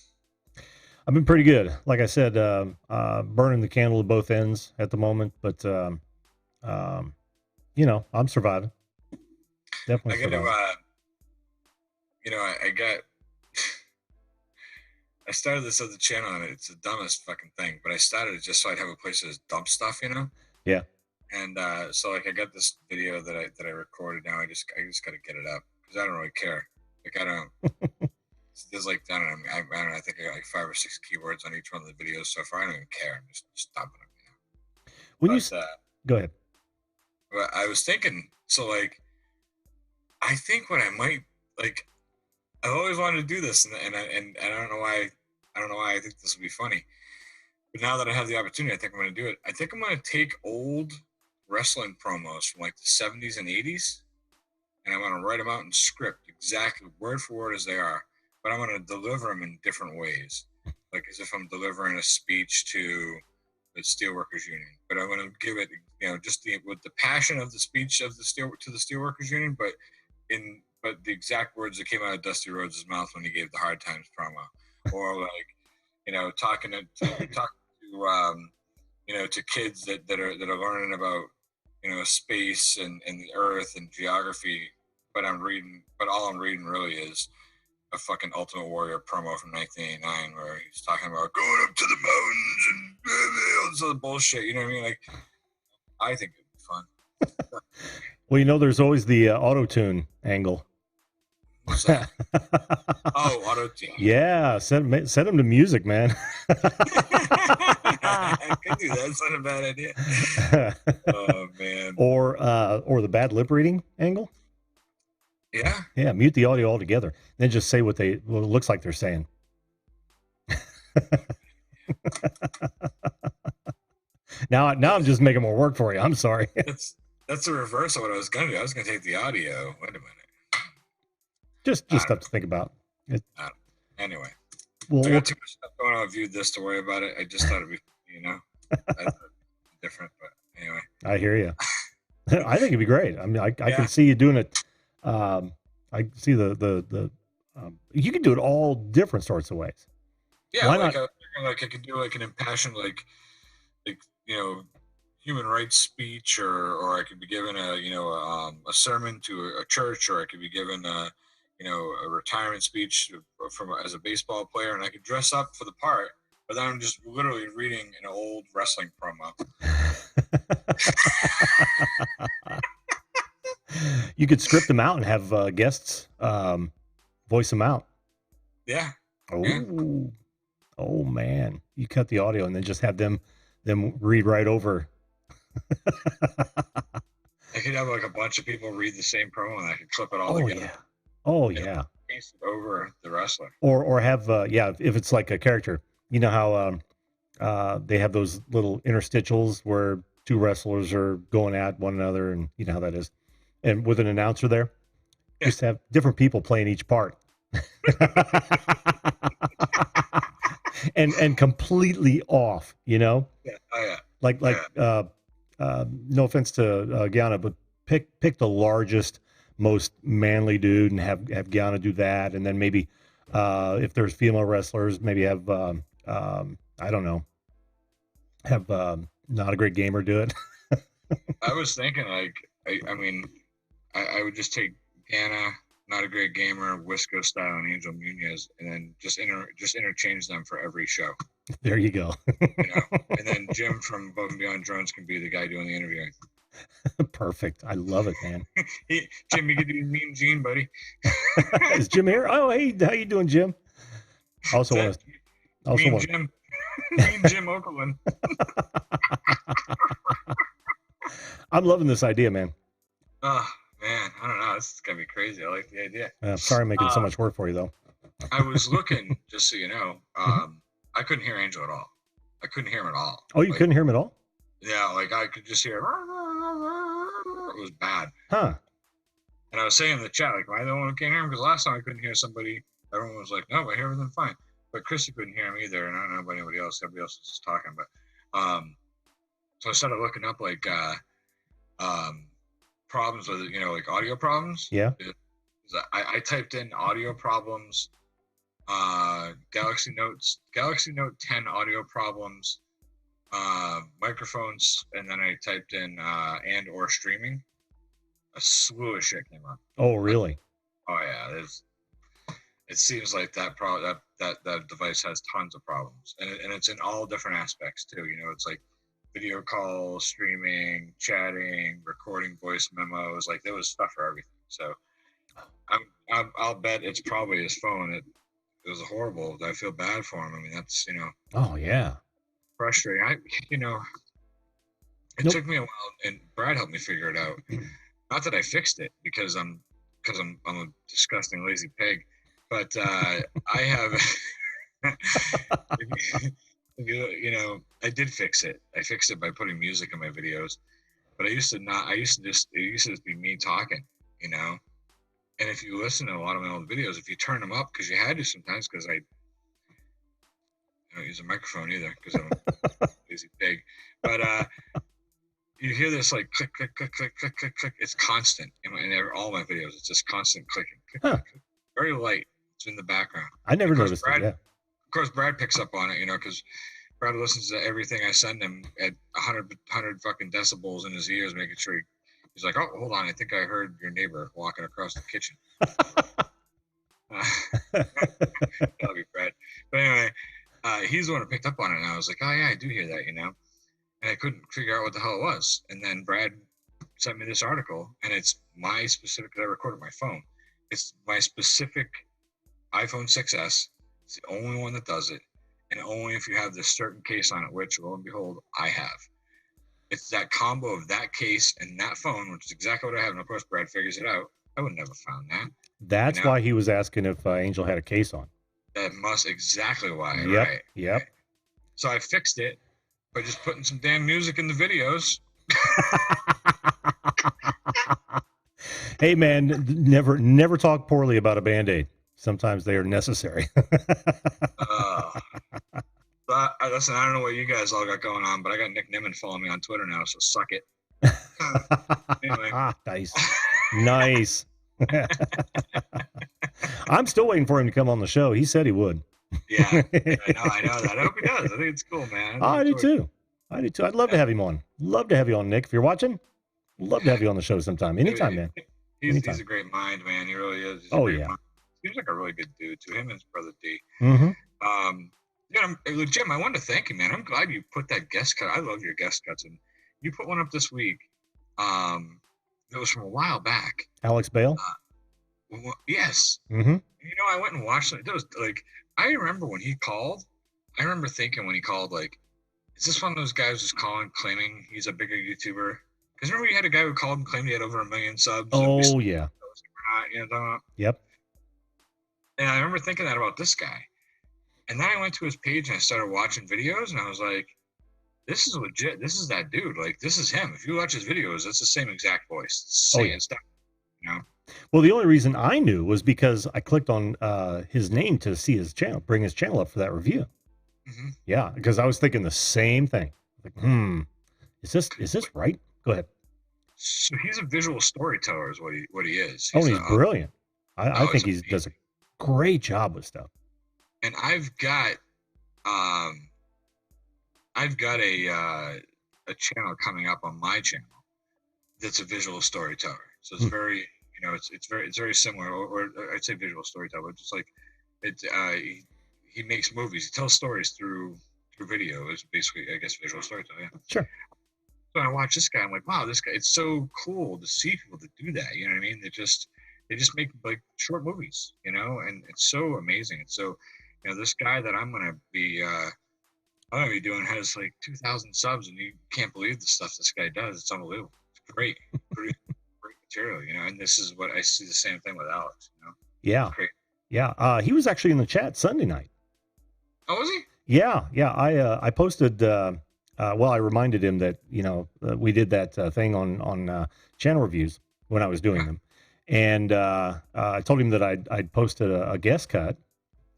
I've been pretty good. Like I said, burning the candle at both ends at the moment, but I'm surviving. Definitely surviving. you know, I got. I started this other channel, and it's the dumbest fucking thing. But I started it just so I'd have a place to just dump stuff, you know. Yeah. And so like I got this video that I recorded. Now I just got to get it up because I don't really care. Like I don't. There's like I don't know. I don't know. I think I got like 5 or 6 keywords on each one of the videos so far. I don't even care. I'm just dumping them. You know? When but, you go ahead. But I was thinking. So like, I think what I might like. I've always wanted to do this, and I don't know why. I don't know why I think this would be funny. But now that I have the opportunity, I think I'm going to do it. I think I'm going to take old wrestling promos from like the 70s and 80s, and I'm going to write them out in script, exactly word for word as they are. But I'm going to deliver them in different ways, like as if I'm delivering a speech to the Steelworkers Union. But I'm going to give it, you know, just with the passion of the speech of the Steelworkers Union, but the exact words that came out of Dusty Rhodes' mouth when he gave the Hard Times promo, or like, you know, talking to you know, to kids that are learning about, you know, space and the Earth and geography. But all I'm reading really is a fucking Ultimate Warrior promo from 1989 where he's talking about going up to the mountains and all this other bullshit. You know what I mean? Like, I think it'd be fun. Well, you know, there's always the auto-tune angle. What's that? Oh, auto-tune. Yeah, set them to music, man. I could do that. It's not a bad idea. Oh man. Or the bad lip reading angle. Yeah. Yeah, mute the audio altogether. Then just say what it looks like they're saying. Now I'm just making more work for you. I'm sorry. That's the reverse of what I was going to do. I was going to take the audio. Wait a minute. Just stuff to think about. Anyway. Well, I got too much stuff going on. I viewed this to worry about it. I just thought it'd be, you know, different. But anyway. I hear you. I think it'd be great. I mean, I can see you doing it. I see the you can do it all different sorts of ways. Yeah, why like not? I could do like an impassioned like you know, human rights speech, or I could be given a sermon to a church, or I could be given a retirement speech as a baseball player, and I could dress up for the part, but then I'm just literally reading an old wrestling promo. You could script them out and have guests voice them out. Yeah. Oh, yeah. Oh man! You cut the audio and then just have them read right over. I could have like a bunch of people read the same promo, and I could clip it all together. Yeah. Oh yeah. Paste it over the wrestler. Or have if it's like a character, you know how they have those little interstitials where two wrestlers are going at one another, and you know how that is, and with an announcer there, just have different people playing each part. and completely off, you know. Yeah. Oh yeah. Like no offense to Gianna, but pick the largest, most manly dude and have Gianna do that, and then maybe if there's female wrestlers, maybe have I don't know, have Not a Great Gamer do it. I was thinking like I would just take Gianna, Not a Great Gamer, Wisco Style, and Angel Munez, and then just interchange them for every show. There you go. You know? And then Jim from Above and Beyond Drones can be the guy doing the interviewing. Perfect. I love it, man. Jim, you could do Mean Gene, buddy. Is Jim here? Oh, hey, how you doing, Jim? Mean Jim Okerlund. I'm loving this idea, man. Oh man, I don't know. This is gonna be crazy. I like the idea. Sorry, I'm making so much work for you, though. I was looking, just so you know. I couldn't hear Angel at all. I couldn't hear him at all. Oh, you couldn't hear him at all? Yeah, like I could just hear. It was bad. Huh. And I was saying in the chat, like, am I the one who can't hear him? Because last time I couldn't hear somebody. Everyone was like, no, I hear everything fine. But Chrissy couldn't hear him either, and I don't know about anybody else. Everybody else was just talking. But so I started looking up like problems with like audio problems. Yeah. I typed in audio problems. Galaxy Note 10 audio problems, microphones, and then I typed in and or streaming. A slew of shit came up. Oh, really? Oh yeah, it seems like that device has tons of problems, and it's in all different aspects too. It's like video call, streaming, chatting, recording voice memos. Like there was stuff for everything. So I'll bet it's probably his phone. It was horrible. I feel bad for him. I mean, that's Oh yeah. frustrating. It Nope. took me a while, and Brad helped me figure it out. Not that I fixed it because I'm a disgusting lazy pig, but I have. I did fix it. I fixed it by putting music in my videos, but I used to not. It used to just be me talking, And if you listen to a lot of my old videos, if you turn them up, because you had to sometimes, because I don't use a microphone either, because I'm a lazy pig, but you hear this like click, click, click, click, click, click, click. It's constant in all my videos. It's just constant clicking, click, click, click. Very light. It's in the background. I never noticed Brad, it. Yeah. Of course, Brad picks up on it, because Brad listens to everything I send him at 100 fucking decibels in his ears, making sure he's like, oh, hold on, I think I heard your neighbor walking across the kitchen. That'll be Brad. But anyway, he's the one who picked up on it, and I was like, oh yeah, I do hear that, And I couldn't figure out what the hell it was. And then Brad sent me this article, and it's my specific, because I recorded my phone. It's my specific iPhone 6S. It's the only one that does it. And only if you have this certain case on it, which, lo and behold, I have. It's that combo of that case and that phone, which is exactly what I have. And of course, Brad figures it out. I would never found that. That's why he was asking if Angel had a case on. That must exactly why. Yep. Right. Yep. Right. So I fixed it by just putting some damn music in the videos. Hey man, never talk poorly about a Band-Aid. Sometimes they are necessary. But listen, I don't know what you guys all got going on, but I got Nick Nimmin following me on Twitter now, so suck it. Anyway. Nice. I'm still waiting for him to come on the show. He said he would. Yeah, I know that. I hope he does. I think it's cool, man. I do too. I'd love to have him on. Love to have you on, Nick. If you're watching, love to have you on the show sometime. Anytime, man. He's a great mind, man. He really is. Yeah. Mind. Seems like a really good dude too. Him and his brother D. Mm-hmm. Jim, I wanted to thank you, man. I'm glad you put that guest cut. I love your guest cuts, and you put one up this week. It was from a while back. Alex Bale. Yes. Mm-hmm. I went and watched it. It was like, I remember when he called. I remember thinking when he called, like, is this one of those guys who's calling, claiming he's a bigger YouTuber? Because remember you had a guy who called and claimed he had over 1 million subs. Oh yeah. Yep. And I remember thinking that about this guy. And then I went to his page and I started watching videos, and I was like, this is legit. This is that dude. Like, this is him. If you watch his videos, that's the same exact voice. Same stuff. Well, the only reason I knew was because I clicked on his name to see his channel, bring his channel up for that review. Mm-hmm. Yeah, because I was thinking the same thing. Like, is this right? Go ahead. So he's a visual storyteller, is what he is. He's brilliant. I think he does a great job with stuff. And I've got a channel coming up on my channel that's a visual storyteller. So it's very, it's very similar, or I'd say visual storyteller. Just like he makes movies. He tells stories through video. Is basically, I guess, visual storyteller. Yeah. Sure. So I watch this guy. I'm like, wow, this guy. It's so cool to see people that do that. You know what I mean? They just make like short movies. And it's so amazing. And so, this guy that I'm gonna be doing has like 2,000 subs, and you can't believe the stuff this guy does. It's unbelievable. It's great, great material. And this is what I see the same thing with Alex. Yeah. Great. Yeah. He was actually in the chat Sunday night. Oh, was he? Yeah. I posted. I reminded him that we did that thing on channel reviews when I was doing them, and I told him that I'd posted a guest cut,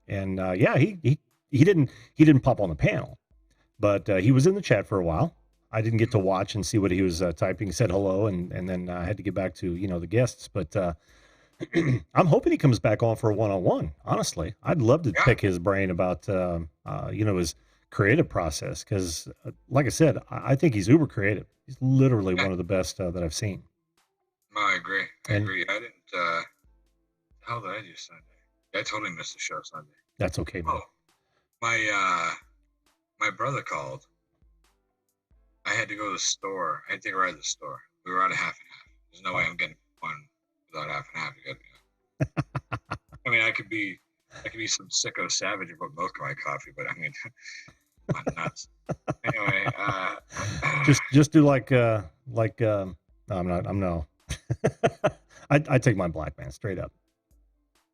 and he didn't pop on the panel, but he was in the chat for a while. I didn't get to watch and see what he was typing. He said hello, and then I had to get back to the guests, but. I'm hoping he comes back on for a one-on-one. Honestly, I'd love to pick his brain about, his creative process. Cause like I said, I think he's uber creative. He's literally one of the best that I've seen. I agree. I didn't, how did I do Sunday? I totally missed the show Sunday. That's okay, man. Oh, my brother called. I had to go to the store. I had to take a ride to the store. We were out of half and half. There's no way I'm getting one without half and half. I mean, I could be some sicko savage and put milk in my coffee, but I mean, I'm nuts. Anyway, just do like no, I'm no. I take my black, man, straight up.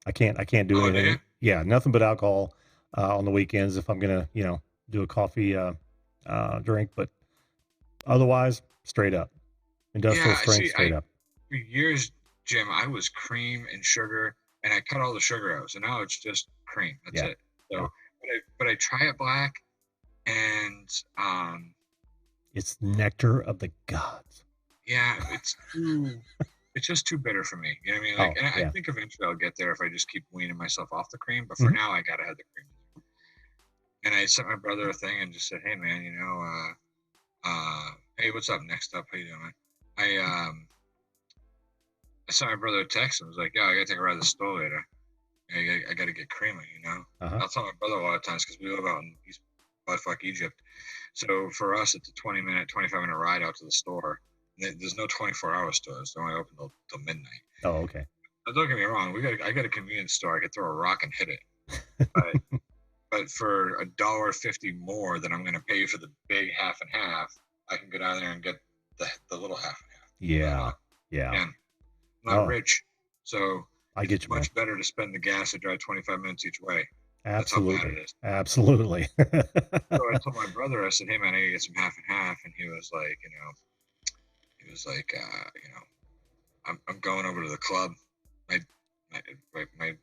I can't do Oh, anything. do you? Yeah, nothing but alcohol on the weekends if I'm gonna, do a coffee drink, but otherwise, straight up. Industrial Yeah, strength, see, straight up. for years, Jim, I was cream and sugar, and I cut all the sugar out. So now it's just cream. That's Yeah. it. So, Yeah. but I try it black, and It's nectar of the gods. yeah, it's just too bitter for me. You know what I mean? Like, Oh, and yeah. I think eventually I'll get there if I just keep weaning myself off the cream. But for Mhm. now, I gotta have the cream. And I sent my brother a thing and just said, "Hey, man, hey, what's up? Next up, how you doing, man?" I sent my brother a text and was like, "Yeah, I gotta take a ride to the store later. I gotta get creamer, Uh-huh. I'll tell my brother a lot of times because we live out in East buttfuck Egypt. So for us, it's a 25-minute ride out to the store. There's no 24-hour stores. They're only open till midnight. Oh, okay. Now, don't get me wrong. I got a convenience store. I could throw a rock and hit it. But for $1.50 more than I'm going to pay for the big half and half, I can go down there and get the little half and half. Yeah. Yeah. And I'm not Oh. rich, so I get it's you, man. much better to spend the gas to drive 25 minutes each way. That's how bad it is. Absolutely. So I told my brother, I said, "Hey, man, I gotta get some half and half," and he was like, I'm going over to the club. My I don't know,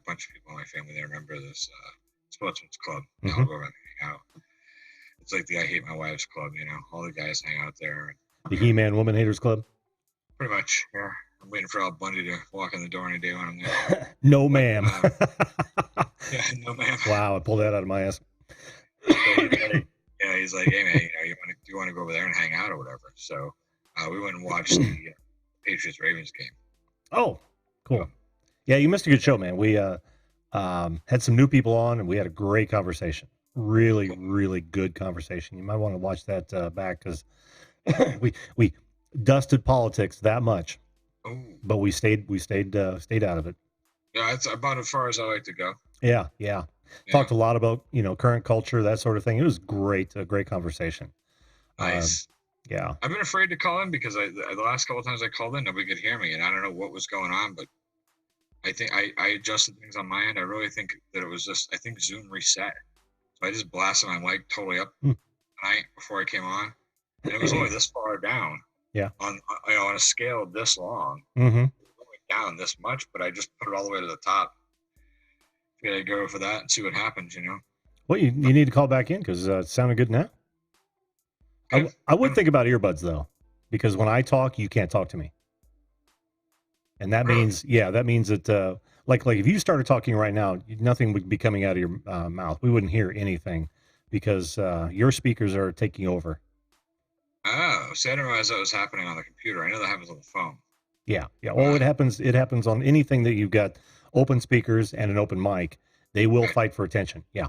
bunch of people in my family, they remember this sportsman's club. Mhm. I'll go over and hang out. It's like the I Hate My Wife's club, all the guys hang out there. The He-Man Woman Haters Club. Pretty much, yeah. I'm waiting for Al Bundy to walk in the door any day when I'm there. No, ma'am. Yeah, no, ma'am. Wow, I pulled that out of my ass. So he's like, "Hey, man, do you want to go over there and hang out or whatever?" So we went and watched the Patriots-Ravens game. Oh, cool. Yeah, you missed a good show, man. We had some new people on, and we had a great conversation. Really, really good conversation. You might want to watch that back because we dusted politics that much, but we stayed out of it. Yeah, it's about as far as I like to go. Yeah. Talked a lot about current culture, that sort of thing. It was great, a great conversation. Nice. Yeah. I've been afraid to call in because the last couple of times I called in, nobody could hear me, and I don't know what was going on, but I think I adjusted things on my end. I really think that it was I think Zoom reset. So I just blasted my mic totally up tonight before I came on, and it was only this far down. Yeah. On a scale this long, Mm-hmm. it was only down this much, but I just put it all the way to the top. Gotta go for that and see what happens, Well, you need to call back in because it sounded good now. Okay. I would think about earbuds though, because when I talk, you can't talk to me, and that means that like if you started talking right now, nothing would be coming out of your mouth. We wouldn't hear anything because your speakers are taking over. Oh, see, I didn't realize that was happening on the computer. I know that happens on the phone. Yeah. Well, it happens on anything that you've got open speakers and an open mic. They will fight for attention. Yeah.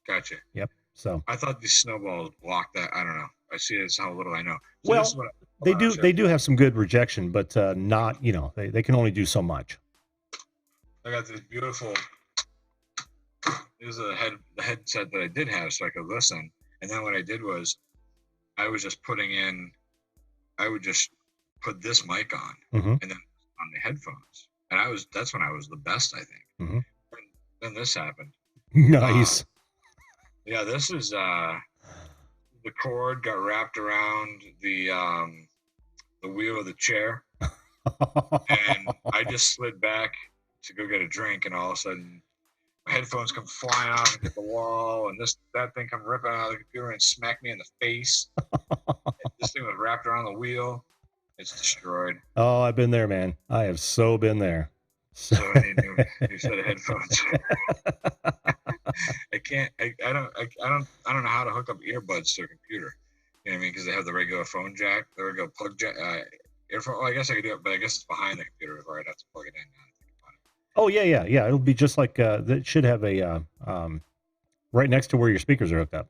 Gotcha. Yep. So I thought these snowballs blocked that. I don't know. I see it's how little I know. So well, this is what they do have some good rejection, but not they can only do so much. I got this beautiful. This is the headset that I did have, so I could listen. And then what I did was, I was just I would just put this mic on, Mm-hmm. and then on the headphones, and that's when I was the best, I think. Mm-hmm. Then this happened. Nice. Yeah, this is the cord got wrapped around the wheel of the chair, and I just slid back to go get a drink, and all of a sudden my headphones come flying off and hit the wall, and that thing come ripping out of the computer and smack me in the face. This thing was wrapped around the wheel. It's destroyed. Oh, I've been there, man. I have so been there. So I need a new set of headphones. I don't know how to hook up earbuds to a computer. You know what I mean? Because they have the regular phone jack, the regular plug jack, earphone. Well, I guess I could do it, but I guess it's behind the computer, or I'd have to plug it in. Now I think about it. Oh yeah. It'll be just like that. Should have a right next to where your speakers are hooked up.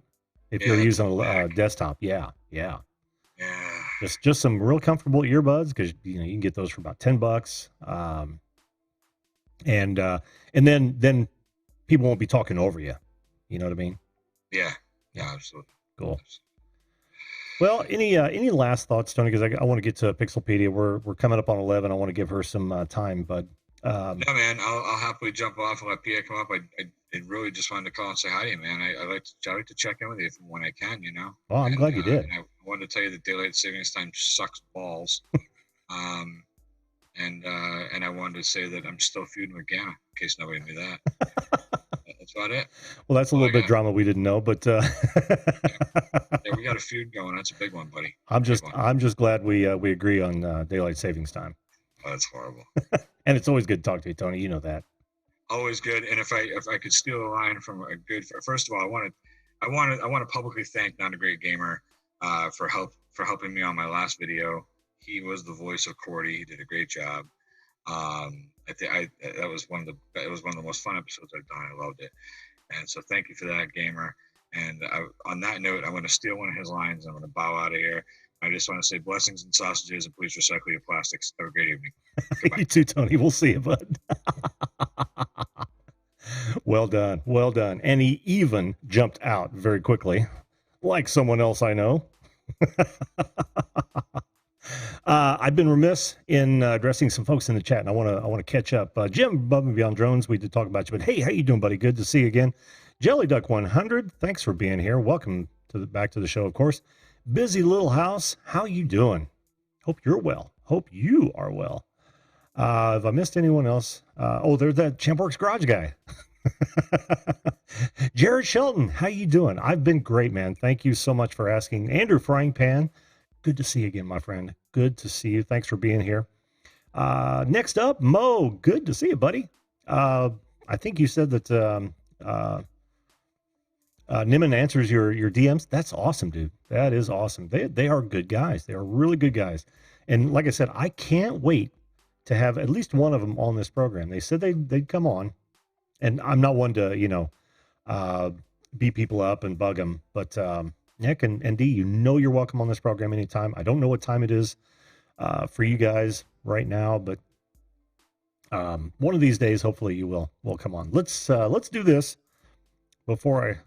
If you're Yeah, to using the a back. desktop, yeah. Yeah. Just some real comfortable earbuds because you can get those for about $10. And then people won't be talking over you. You know what I mean? Yeah. Yeah. Absolutely. Cool. Well, any last thoughts, Tony? Because I want to get to Pixelpedia. We're coming up on 11. I want to give her some time, but No, man, I'll happily jump off and let Pia come up. I really just wanted to call and say hi to you, man. I like to check in with you from when I can, you know. well, I'm glad you did. And I wanted to tell you that daylight savings time sucks balls. um, and I wanted to say that I'm still feuding with Gamma, in case nobody knew that. That's about it. Well, that's a little bit drama we didn't know, but yeah, we got a feud going. That's a big one, buddy. I'm just glad we agree on daylight savings time. Oh, that's horrible. And it's always good to talk to you, Tony. You know that. Always good. And if I could steal a line from a good, first of all, I want to publicly thank Not a Great Gamer for helping me on my last video. He was the voice of Cordy. He did a great job. That was one of the most fun episodes I've done. I loved it. And so thank you for that, Gamer. And on that note, I'm going to steal one of his lines. I'm going to bow out of here. I just want to say blessings and sausages, and please recycle your plastics. Have a great evening. You too, Tony. We'll see you, bud. Well done. And he even jumped out very quickly, like someone else I know. I've been remiss in addressing some folks in the chat, and I want to catch up. Jim, above and beyond drones, we did talk about you, but hey, how you doing, buddy? Good to see you again. Jelly Duck 100, thanks for being here. Welcome back to the show, of course. Busy Little House, how you doing? Hope you're well. Hope you are well. If I missed anyone else, there's that Champworks Garage guy. Jared Shelton, how you doing? I've been great, man. Thank you so much for asking. Andrew Frying Pan, good to see you again, my friend. Good to see you. Thanks for being here. Next up, Mo, good to see you, buddy. I think you said that Niman answers your DMs. That's awesome, dude. That is awesome. They are good guys. They are really good guys. And like I said, I can't wait to have at least one of them on this program. They said they'd come on, and I'm not one to beat people up and bug them, but Nick and Dee, you're welcome on this program anytime. I don't know what time it is for you guys right now, but one of these days, hopefully you will come on. Let's do this before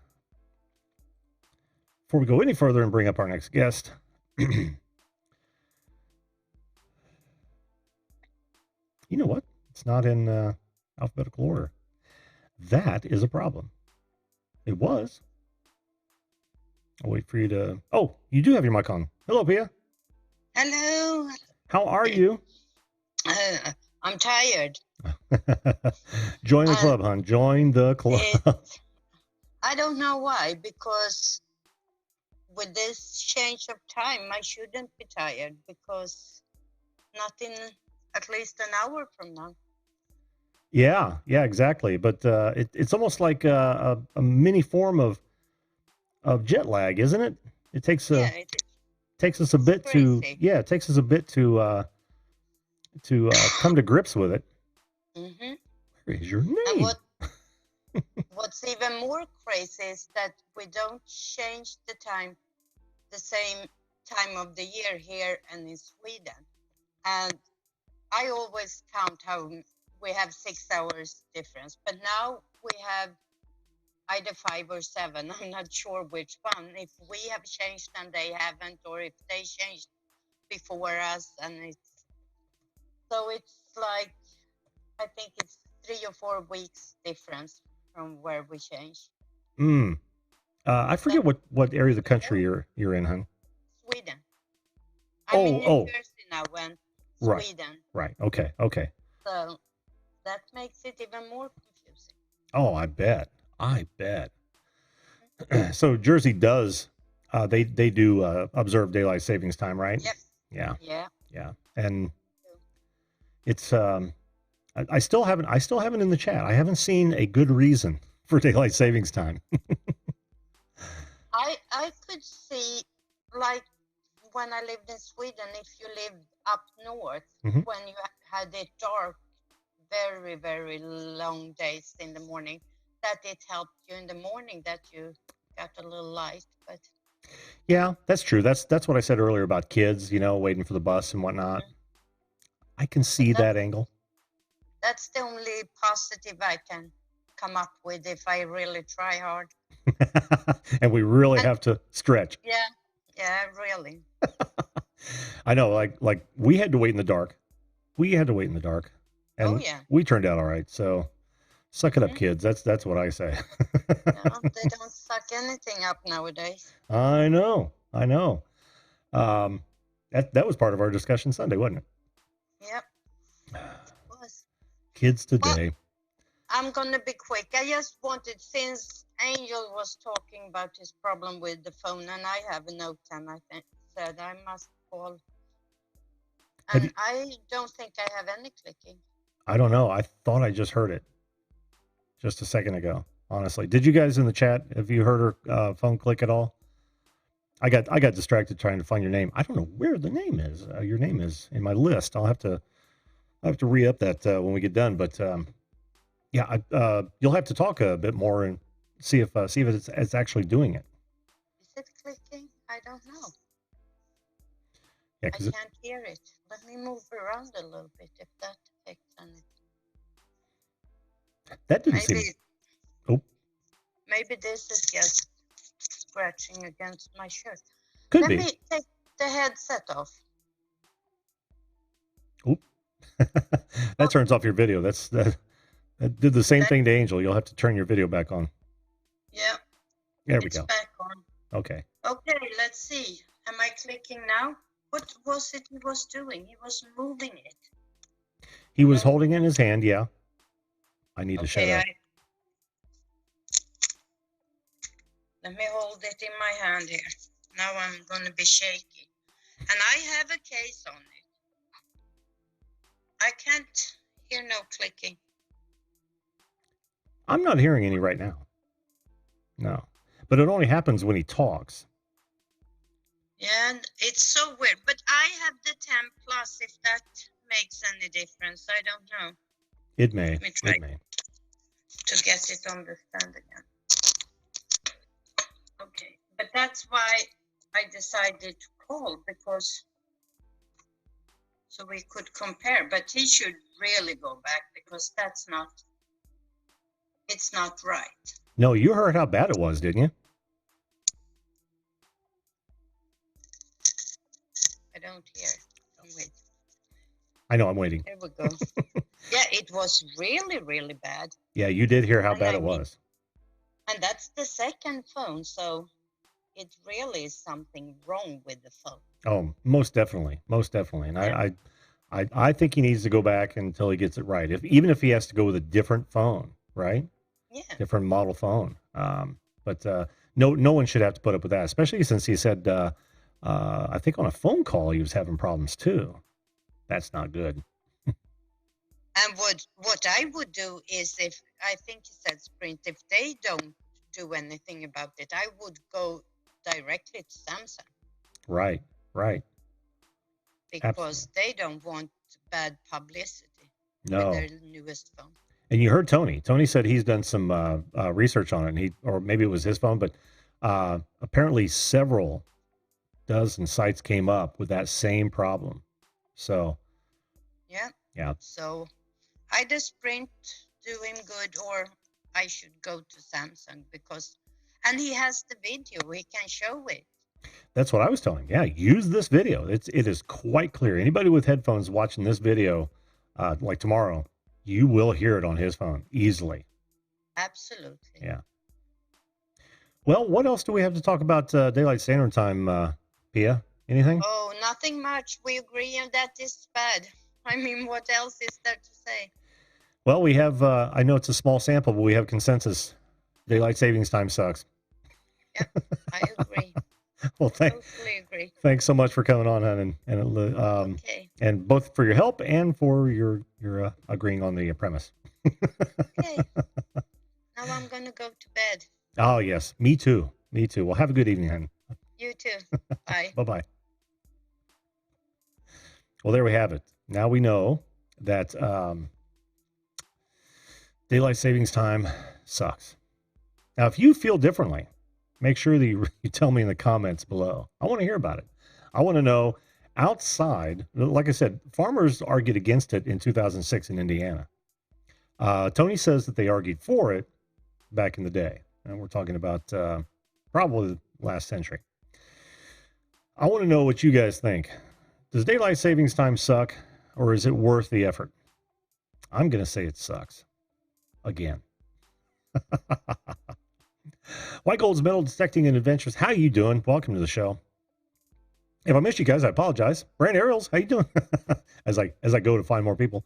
we go any further and bring up our next guest. You know what? It's not in alphabetical order. That is a problem. It was. I'll wait for you to... Oh, you do have your mic on. Hello, Pia. Hello. How are you? I'm tired. Join the club, hon. Join the club. I don't know why, because with this change of time, I shouldn't be tired, because nothing, at least an hour from now. Yeah, exactly. But it's almost like a mini form of jet lag, isn't it? It takes takes us a bit to come to grips with it. Mm-hmm. Where is your name? And what's even more crazy is that we don't change the same time of the year here and in Sweden. And I always count how we have 6 hours difference, but now we have either 5 or 7. I'm not sure which one. If we have changed and they haven't, or if they changed before us, and it's like, I think it's 3 or 4 weeks difference from where we changed. I forget what area of the country you're in, hon. Sweden. I'm in New Jersey now, and right. Sweden. Right. Okay. So that makes it even more confusing. Oh, I bet. So Jersey does, they do observe daylight savings time, right? Yep. Yeah. And it's I still haven't in the chat. I haven't seen a good reason for daylight savings time. I could see, like when I lived in Sweden, if you lived up north, mm-hmm. when you had it dark very, very long days in the morning, that it helped you in the morning that you got a little light. But Yeah, that's true. That's what I said earlier about kids, waiting for the bus and whatnot. I can see that angle. that's the only positive I can come up with if I really try hard. And we really have to stretch. Yeah, really. I know, like we had to wait in the dark. And yeah. we turned out all right. So suck it up, kids. That's what I say. No, they don't suck anything up nowadays. I know. That was part of our discussion Sunday, wasn't it? Yep. It was. Kids today. Well, I'm gonna be quick. I just wanted, since Angel was talking about his problem with the phone, and I have a note, and I said I must call. And I don't think I have any clicking. I don't know. I thought I just heard it just a second ago. Honestly, did you guys in the chat? Have you heard her phone click at all? I got distracted trying to find your name. I don't know where the name is. Your name is in my list. I'll have to re-up that when we get done. But yeah, you'll have to talk a bit more and see if it's actually doing it. Is it clicking? I don't know. Yeah, I can't hear it. Let me move around a little bit if that affects anything. That didn't seem. Oh. Maybe this is just scratching against my shirt. Could be. Let me take the headset off. Oh. That turns off your video. That did the same thing to Angel. You'll have to turn your video back on. Yeah. There we go. Back on. Okay. Okay, let's see. Am I clicking now? What was it he was doing? He was moving it. He was holding it in his hand, yeah. I need to shut up. Let me hold it in my hand here. Now I'm going to be shaky. And I have a case on it. I can't hear no clicking. I'm not hearing any right now. No. But it only happens when he talks. Yeah, and it's so weird. But I have the 10 plus, if that makes any difference. I don't know. It may. Let me try It may. to get it on the stand again. Okay. But that's why I decided to call, because so we could compare. But he should really go back, because it's not right. No, you heard how bad it was, didn't you? I don't hear. Wait. I know, I'm waiting. There we go. Yeah, it was really, really bad. Yeah, you did hear how bad it was. And that's the second phone, so it really is something wrong with the phone. Oh, most definitely. And yeah. I think he needs to go back until he gets it right. Even if he has to go with a different phone, right? Yeah. Different model phone. But no one should have to put up with that, especially since he said, I think on a phone call he was having problems too. That's not good. And what I would do is, if I think he said Sprint, if they don't do anything about it, I would go directly to Samsung. Right. Because Absolutely. they don't want bad publicity with their newest phone. And you heard Tony. Tony said he's done some research on it, or maybe it was his phone, but apparently several dozen sites came up with that same problem. So yeah. So either Sprint do him good, or I should go to Samsung, and he has the video, he can show it. That's what I was telling him. Yeah, use this video. It is quite clear. Anybody with headphones watching this video, like tomorrow, you will hear it on his phone easily. Absolutely. Yeah. Well, what else do we have to talk about Daylight Standard Time, Pia? Anything? Oh, nothing much. We agree on that is bad. I mean, what else is there to say? Well, we have, I know it's a small sample, but we have consensus. Daylight savings time sucks. Yep, I agree. Well, totally agree. Thanks so much for coming on, and okay. And both for your help and for your agreeing on the premise. Okay. Now I'm gonna go to bed. Oh yes, me too. Well, have a good evening, hon. You too. Bye. Bye. Well, there we have it. Now we know that Daylight savings time sucks. Now, if you feel differently, make sure that you tell me in the comments below. I want to hear about it. I want to know outside, like I said, farmers argued against it in 2006 in Indiana. Tony says that they argued for it back in the day. And we're talking about probably the last century. I want to know what you guys think. Does daylight savings time suck, or is it worth the effort? I'm going to say it sucks. Again. White Gold's Metal Detecting and Adventures. How you doing? Welcome to the show. If I missed you guys, I apologize. Brand Ariels, how you doing? as I go to find more people.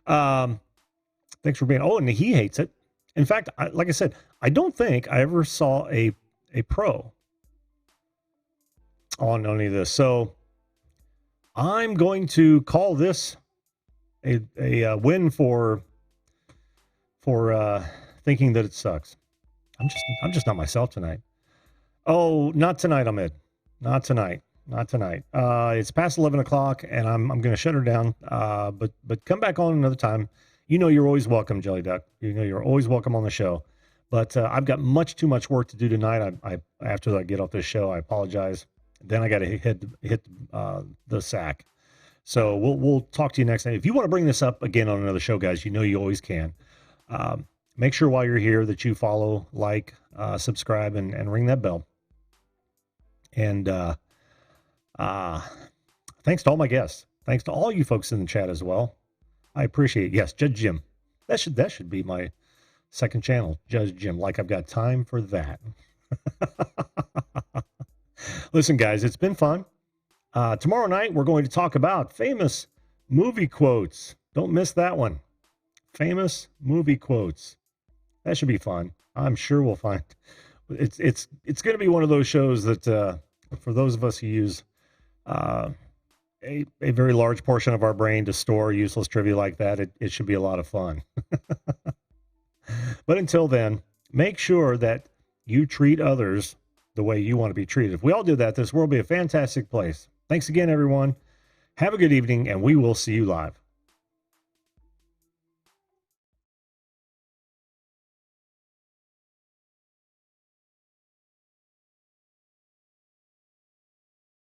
Thanks for being. Oh, and he hates it. In fact, like I said, I don't think I ever saw a pro on any of this. So I'm going to call this a win for thinking that it sucks. I'm just not myself tonight. Oh, not tonight, Ahmed. Not tonight. It's past 11 o'clock, and I'm going to shut her down. But come back on another time. You know you're always welcome, Jelly Duck. You know you're always welcome on the show. But I've got too much work to do tonight. I after I get off this show, I apologize. Then I got to hit the sack. So we'll talk to you next time. If you want to bring this up again on another show, guys, you know you always can. Make sure while you're here that you follow, like, subscribe, and ring that bell. And thanks to all my guests. Thanks to all you folks in the chat as well. I appreciate it. Yes, Judge Jim. That should be my second channel, Judge Jim. Like I've got time for that. Listen, guys, it's been fun. Tomorrow night, we're going to talk about famous movie quotes. Don't miss that one. Famous movie quotes. That should be fun. I'm sure we'll find it's going to be one of those shows that for those of us who use a very large portion of our brain to store useless trivia like that, it should be a lot of fun. But until then, make sure that you treat others the way you want to be treated. If we all do that, this world will be a fantastic place. Thanks again, everyone. Have a good evening, and we will see you live.